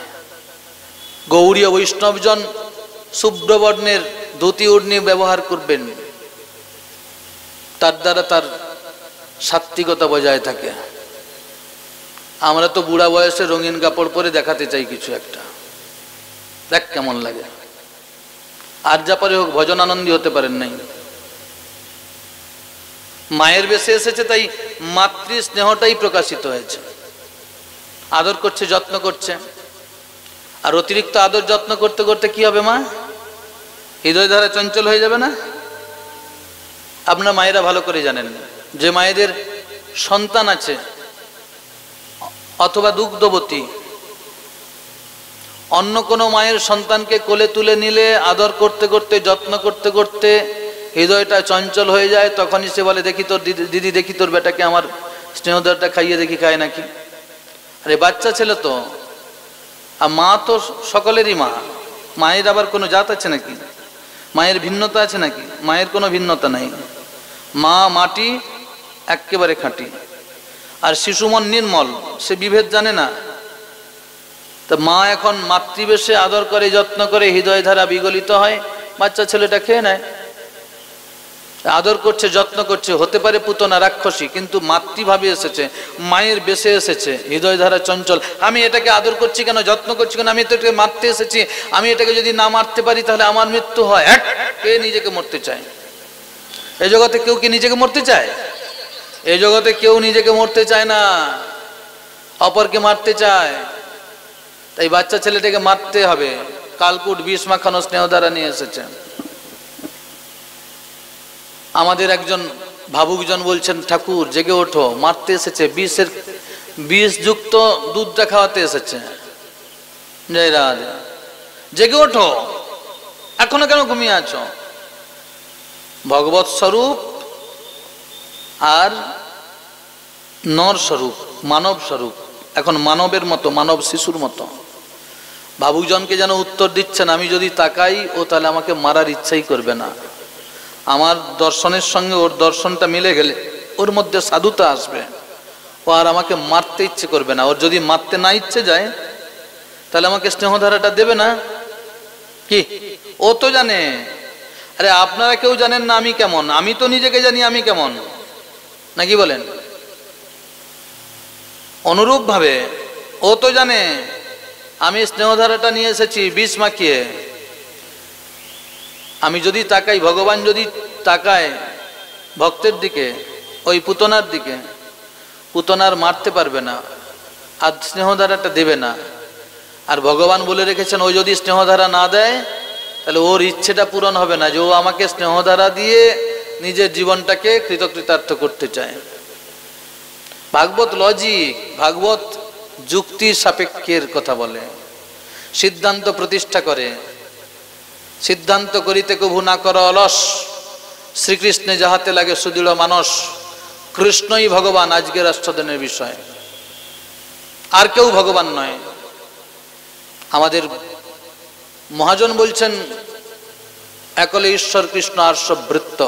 গৌড়ীয় বৈষ্ণবজন শুভ্রবর্ণের ধুতি ওড়নি ব্যবহার করবেন, তার দ্বারা তার সাত্ত্বিকতা বজায় থাকে। আমরা তো বুড়া বয়সে রঙিন কাপড় পরে দেখাতে চাই কিছু একটা, দেখ কেমন লাগে। আর যা পরে হোক, ভজন আনন্দী হতে পারেন নাই। মায়ের বেশে এসেছে, তাই মাতৃ স্নেহটাই প্রকাশিত হয়েছে। আদর করছে, যত্ন করছে। আর অতিরিক্ত আদর যত্ন করতে করতে কি হবে মা? হৃদয় ধারা চঞ্চল হয়ে যাবে না? আপনার মায়েরা ভালো করে জানেন, যে মায়েদের সন্তান আছে অথবা দুগ্ধবতী, অন্য কোনো মায়ের সন্তানকে কোলে তুলে নিলে আদর করতে করতে, যত্ন করতে করতে হৃদয়টা চঞ্চল হয়ে যায়। তখনই সে বলে, দেখি তোর দিদি, দেখি তোর বেটাকে আমার স্নেহদারটা খাইয়ে দেখি, খায় নাকি। আরে বাচ্চা ছেলে তো, আর মা তো সকলেরই মা। মায়ের আবার কোনো জাত আছে নাকি? মায়ের ভিন্নতা আছে নাকি? মায়ের কোনো ভিন্নতা নাই। মা মাটি, একেবারে খাঁটি। আর শিশুমন নির্মল, সে বিভেদ জানে না। তা মা এখন মাতৃবেশে আদর করে, যত্ন করে, হৃদয় ধারা বিগলিত হয়, বাচ্চা ছেলেটা খেয়ে নেয়। আদর করছে, যত্ন করছে। হতে পারে পুতনা রাক্ষসী, কিন্তু মাতৃভাবে এসেছে, মায়ের বেশে এসেছে, হৃদয় ধারা চঞ্চল। আমি এটাকে আদর করছি কেন, যত্ন করছি কেন? আমি তো এটাকে মারতে এসেছি। আমি এটাকে যদি না মারতে পারি তাহলে আমার মৃত্যু হয়। কে নিজেকে মরতে চায়? এই জগতে কেউ কি নিজেকে মরতে চায়? এই জগতে কেউ নিজেকে মরতে চায় না, অপরকে মারতে চায়। তাই বাচ্চা ছেলেটাকে মারতে হবে। কালকুট বিষ মাখানো স্নেহ দ্বারা নিয়ে এসেছে। আমাদের একজন ভাবুকজন বলছেন, ঠাকুর জেগে ওঠো, মারতে এসেছে, বিষযুক্ত দুধটা খাওয়াতে এসেছে। জয় রাধে, জেগে ওঠো, এখনো কেন ঘুমিয়ে আছো? ভগবত স্বরূপ আর নর স্বরূপ, মানব স্বরূপ, এখন মানবের মতো, মানব শিশুর মতো। ভাবুকজনকে যেন উত্তর দিচ্ছেন, আমি যদি তাকাই ও তাহলে আমাকে মারার ইচ্ছাই করবে না। আমার দর্শনের সঙ্গে ওর দর্শনটা মিলে গেলে ওর মধ্যে সাধুতা আসবে, ও আর আমাকে মারতে ইচ্ছে করবে না। ওর যদি মারতে না ইচ্ছে যায় তাহলে আমাকে স্নেহধারাটা দেবে না। কি ও তো জানে? আরে আপনারা কেউ জানেন না আমি কেমন? আমি তো নিজেকে জানি আমি কেমন, নাকি বলেন? অনুরূপ ভাবে ও তো জানে আমি স্নেহধারাটা নিয়ে এসেছি বিষ মাখিয়ে। আমি যদি তাকাই, ভগবান যদি তাকায় ভক্তের দিকে, ওই পুতনার দিকে, পুতনার মারতে পারবে না, আর স্নেহধারাটা দেবে না। আর ভগবান বলে রেখেছেন, ও যদি স্নেহধারা না দেয় তাহলে ওর ইচ্ছেটা পূরণ হবে না, যে ও আমাকে স্নেহধারা দিয়ে নিজের জীবনটাকে কৃতকৃতার্থ করতে চায়। ভাগবত লজিক, ভাগবত যুক্তি সাপেক্ষের কথা বলে, সিদ্ধান্ত প্রতিষ্ঠা করে। সিদ্ধান্ত করিতে কভু না কর অলস, শ্রীকৃষ্ণে যাহাতে লাগে সুদৃঢ় মানস। কৃষ্ণই ভগবান আজকের রাষ্ট্রদানের বিষয়, আর কেউ ভগবান নয়। আমাদের মহাজন বলছেন, একলে ঈশ্বর কৃষ্ণ আর্ষবৃত্ত।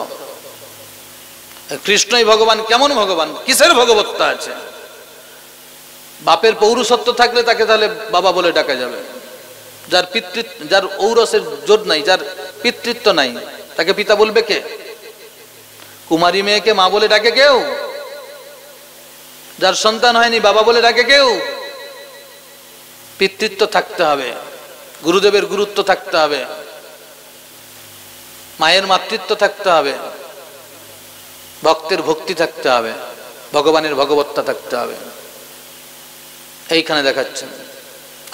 কৃষ্ণই ভগবান। কেমন ভগবান? কিসের ভগবত্তা আছে? বাপের পৌরুষত্ব থাকলে তাকে তাহলে বাবা বলে ডাকা যাবে। যার পিতৃত্ব, যার ঔরসের জোর নাই, যার পিতৃত্ব নাই, তাকে পিতা বলবে কে? কুমারী মেয়েকে মা বলে ডাকে কেউ? যার সন্তান হয়নি বাবা বলে ডাকে কেউ? পিতৃত্ব থাকতে হবে, গুরুদেবের গুরুত্ব থাকতে হবে, মায়ের মাতৃত্ব থাকতে হবে, ভক্তের ভক্তি থাকতে হবে, ভগবানের ভগবত্তা থাকতে হবে। এইখানে দেখাচ্ছেন,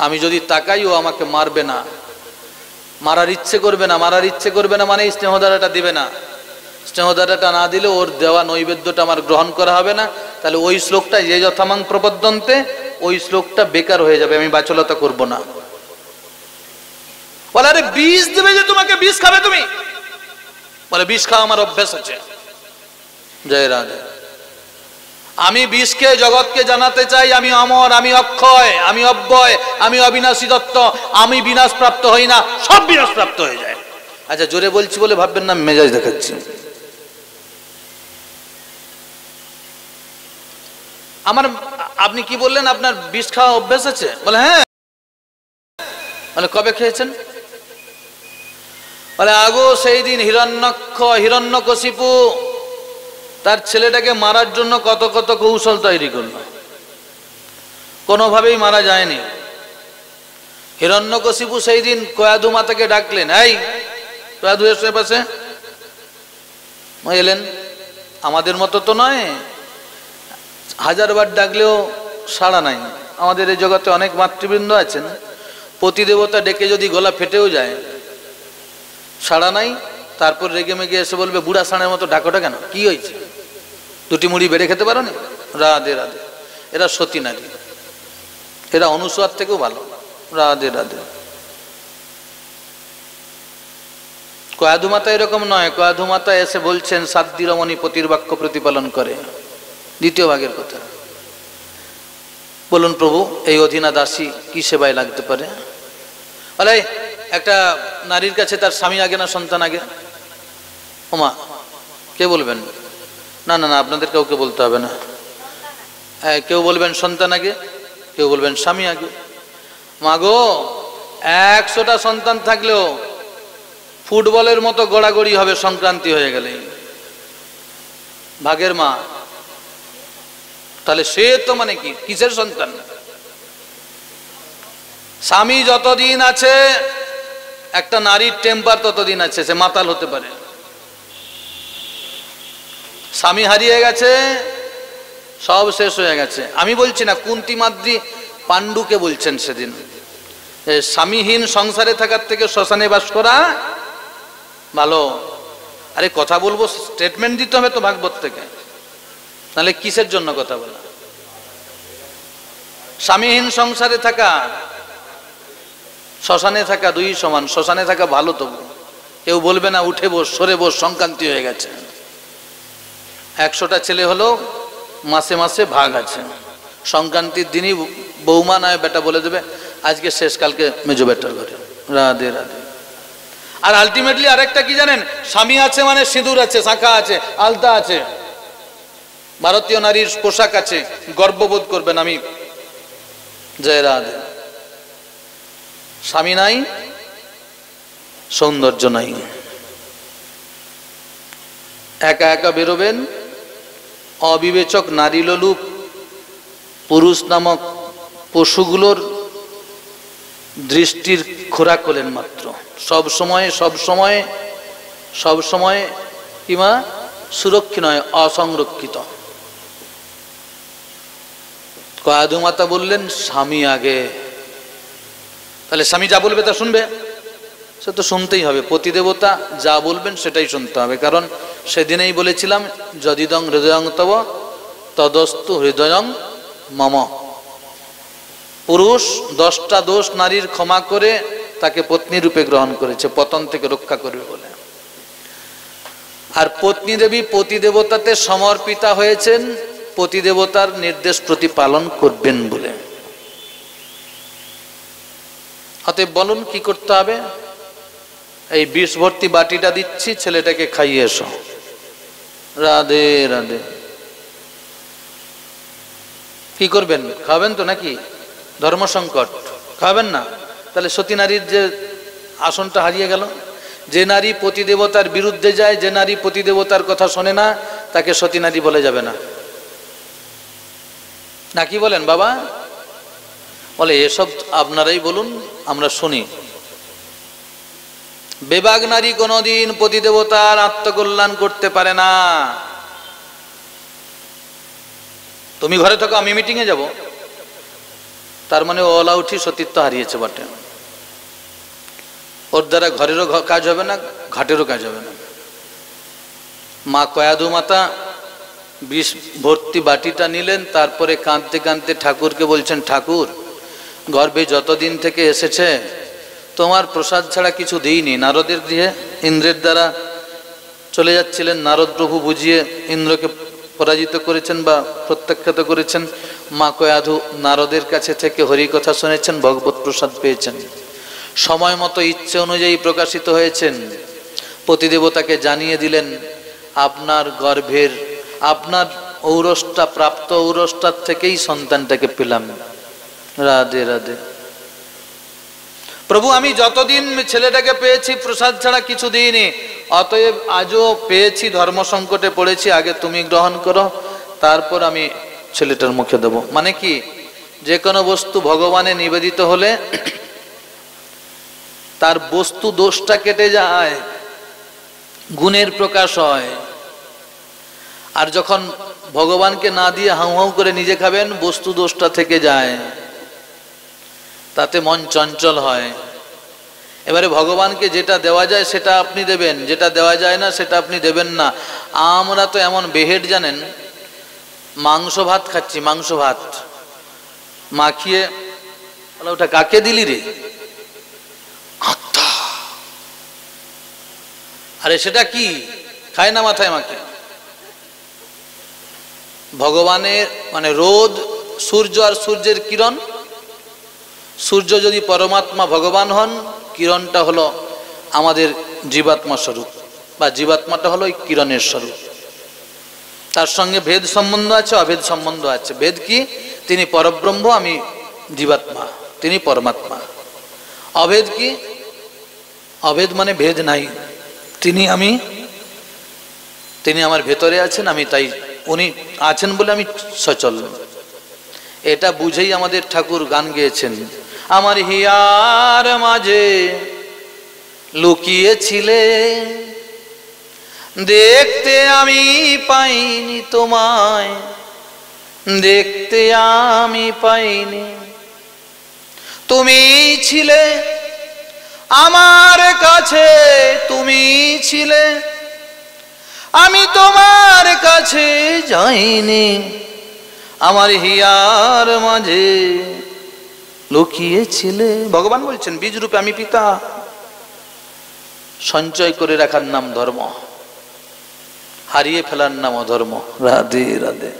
আমি যদি তাকাই ও আমাকে মারবে না, মারার ইচ্ছে করবে না। মারার ইচ্ছে করবে না মানে স্নেহধারাটা দিবে না। স্নেহধারাটা না দিলে ওর দেওয়া নৈবেদ্যটা আমার গ্রহণ করা হবে না, তাহলে ওই শ্লোকটা যে যথামাং প্রপদ্যন্তে, ওই শ্লোকটা বেকার হয়ে যাবে, আমি বাচলতা করব না। বলে আরে বিষ দেবে যে তোমাকে, বিষ খাবে তুমি? বলে বিষ খাওয়া আমার অভ্যাস আছে। জয় রাধে। আমি বিষকে জগৎকে জানাতে চাই আমি অমর, আমি অক্ষয়, আমি অব্যয়, আমি অবিনাশী দত্ত, আমি বিনাশ প্রাপ্ত হই না, সব বিনাশ প্রাপ্ত হয়ে যায়। আচ্ছা জোরে বলছি বলে ভাববেন না মেজাজ দেখাচ্ছি। আমার, আপনি কি বললেন আপনার বিষ খাওয়া অভ্যাস আছে? বলে হ্যাঁ। মানে কবে খেয়েছেন? বলে আগো সেই দিন হিরণ্যকশিপু তার ছেলেটাকে মারার জন্য কত কত কৌশল তৈরি করল, কোনোভাবেই মারা যায়নি। হিরণ্যকশিপু সেই দিন কয়াধু মাতাকে ডাকলেন, এই কয়াধু এসে পাশে। এলেন, আমাদের মতো তো নয়, 1000 বার ডাকলেও সাড়া নাই। আমাদের এই জগতে অনেক মাতৃবৃন্দ আছেন, পতিদেবতা ডেকে যদি গলা ফেটেও যায় সাড়া নাই, তারপর রেগে মেগে এসে বলবে বুড়া ষাঁড়ের মতো ডাকোটা কেন, কি হয়েছে, 2টি মুড়ি বেড়ে খেতে পারো না? রাধে রাধে। এরা সতী নারী, এরা অনুসুয়ার থেকেও ভালো। রাধে রাধে। কয়াধু মাতা এরকম নয়। কয়াধু মাতা এসে বলছেন সাধ্বী রমণী পতির বাক্য প্রতিপালন করে। 2য় ভাগের কথা। বলুন প্রভু এই অধীনা দাসী কি সেবায় লাগতে পারে? বলে একটা নারীর কাছে তার স্বামী আগে না সন্তান আগে? ওমা কে বলবেন? না না না, আপনাদের কাউকে বলতে হবে না। হ্যাঁ, কেউ বলবেন সন্তান আগে, কেউ বলবেন স্বামী আগে। মাগো 100টা সন্তান থাকলেও ফুটবলের মতো গড়াগড়ি হবে সংক্রান্তি হয়ে গেলে। ভাগের মা, তাহলে সে তো মানে কি, কিসের সন্তান? স্বামী যতদিন আছে একটা নারীর টেম্পার ততদিন আছে, সে মাতাল হতে পারে। স্বামী হারিয়ে গেছে, সব শেষ হয়ে গেছে। আমি বলছি না, কুন্তী মাদ্রি পাণ্ডুকে বলছেন সেদিন, স্বামীহীন সংসারে থাকার থেকে শ্মশানে বাস করা ভালো। আরে কথা বলবো, স্টেটমেন্ট দিতে হবে তো ভাগবত থেকে, তাহলে কিসের জন্য কথা বলা? স্বামীহীন সংসারে থাকা, শ্মশানে থাকা দুই সমান। শ্মশানে থাকা ভালো, তবু কেউ বলবে না উঠে বস, সরে বস, সংক্রান্তি হয়ে গেছে। 100টা ছেলে হলো, মাসে মাসে ভাগ আছে। সংক্রান্তির দিনই বৌমা নয় বেটা বলে দেবে আজকে শেষ, কালকে মেজো বেটার ঘরে। রাধে রাধে। আর আলটিমেটলি আরেকটা কি জানেন, স্বামী আছে মানে সিঁদুর আছে, শাঁখা আছে, আলতা আছে, ভারতীয় নারীর পোশাক আছে, গর্ববোধ করবেন আমি। জয় রাধে। স্বামী নাই, সৌন্দর্য নাই, একা একা বেরোবেন, অবিবেচক নারী লোলুপ পুরুষ নামক পশুগুলোর দৃষ্টির খোরাক হলেন মাত্র। সব সময় কিমা সুরক্ষিত নয়, অসংরক্ষিত। কয়াধু মাতা বললেন স্বামী আগে। তাহলে স্বামী যা বলবে তা শুনবে? সে তো শুনতেই হবে। পতিদেবতা যা বলবেন সেটাই শুনতে হবে, কারণ সেদিনেই বলেছিলাম যদিদং হৃদয়ং তব তদস্তু হৃদয়ং মম। পুরুষ 10টা দোষ নারীর ক্ষমা করে তাকে পত্নী রূপে গ্রহণ করেছে, পতন থেকে রক্ষা করবে বলে। আর পত্নী দেবী পতিদেবতাতে সমর্পিতা হয়েছেন পতিদেবতার নির্দেশ প্রতিপালন করবেন বলে। অতএব বলুন কি করতে হবে? এই বিষ ভর্তি বাটিটা দিচ্ছি, ছেলেটাকে খাইয়ে এসো। রাধে রাধে। কি করবেন? খাবেন তো নাকি? ধর্ম সংকট, খাবেন না? তাহলে সতী নারীর যে আসনটা হারিয়ে গেল। যে নারী পতিদেবতার বিরুদ্ধে যায়, যে নারী পতিদেবতার কথা শোনে না, তাকে সতী নারী বলে যাবে না। নাকি বলেন বাবা? বলে এসব আপনারাই বলুন, আমরা শুনি। বেবাগ নারী কোনদিন পতিদেবতার আত্মকল্যাণ করতে পারে না। তুমি ঘরে থাকো, আমি মিটিং এ যাব, তার মানে ও অলআউটই সতীত্ব হারিয়েছে বটে। ওর দ্বারা ঘরেরও কাজ হবে না, ঘাটেরও কাজ হবে না। মা কয়াধু মাতা বিষ ভর্তি বাটিটা নিলেন, তারপরে কাঁদতে কাঁদতে ঠাকুরকে বলছেন, ঠাকুর গর্ভে যতদিন থেকে এসেছে তোমার প্রসাদ ছাড়া কিছু দিইনি। নারদের গৃহে ইন্দ্রের দ্বারা চলে যাচ্ছিলেন, নারদ প্রভু বুঝিয়ে ইন্দ্রকে পরাজিত করেছেন বা প্রত্যাখ্যাত করেছেন। মা কয়াধু নারদের কাছে থেকে হরিকথা শুনেছেন, ভগবত প্রসাদ পেয়েছেন, সময় মতো ইচ্ছে অনুযায়ী প্রকাশিত হয়েছেন। পতিদেবতাকে জানিয়ে দিলেন, আপনার গর্ভের আপনার ঔরসটা প্রাপ্ত ঔরসটার থেকেই সন্তানটাকে পেলাম। রাধে রাধে। প্রভু আমি যতদিন ছেলেটাকে পেয়েছি প্রসাদ ছাড়া কিছু দিইনি, অতএব আজও পেয়েছি, ধর্ম সংকটে পড়েছি, আগে তুমি গ্রহণ করো, তারপর আমি ছেলেটার মুখে দেব। মানে কি, যে কোনো বস্তু ভগবানে নিবেদিত হলে তার বস্তু দোষটা কেটে যায়, গুণের প্রকাশ হয়। আর যখন ভগবানকে না দিয়ে হাউ হাউ করে নিজে খাবেন, বস্তু দোষটা থেকে যায়, তাতে মন চঞ্চল হয়। এবারে ভগবানকে যেটা দেওয়া যায় সেটা আপনি দেবেন, যেটা দেওয়া যায় না সেটা আপনি দেবেন না। আমরা তো এমন বেহেড জানেন, মাংস ভাত খাচ্ছি, মাংস ভাত মাখিয়ে, ওটা কাকে দিলি রে? আরে সেটা কি খায় না মাথায় মাখে? ভগবানের মানে রোদ, সূর্য আর সূর্যের কিরণ। সূর্য যদি পরমাত্মা ভগবান হন, কিরণটা হলো আমাদের জীবাত্মা স্বরূপ, বা জীবাত্মাটা হলো এই কিরণের স্বরূপ। তার সঙ্গে ভেদ সম্বন্ধ আছে, অভেদ সম্বন্ধ আছে। ভেদ কি? তিনি পরব্রহ্ম, আমি জীবাত্মা, তিনি পরমাত্মা। অভেদ কি? অভেদ মানে ভেদ নাই, তিনি আমি, তিনি আমার ভেতরে আছেন, আমি তাই, উনি আছেন বলে আমি সচল। এটা বুঝেই আমাদের ঠাকুর গান গেয়েছেন, আমার হিয়ার মাঝে লুকিয়েছিলে, দেখতে আমি পাইনি তোমায়, দেখতে আমি পাইনি, তুমি ছিলে আমার কাছে, তুমি ছিলে, আমি তোমার কাছে যাইনি, আমার হিয়ার মাঝে লুকিয়েছিলে। ভগবান বলছেন, বীজ রূপে আমি পিতা। সঞ্চয় করে রাখার নাম ধর্ম, হারিয়ে ফেলার নাম অধর্ম। রাধে রাধে।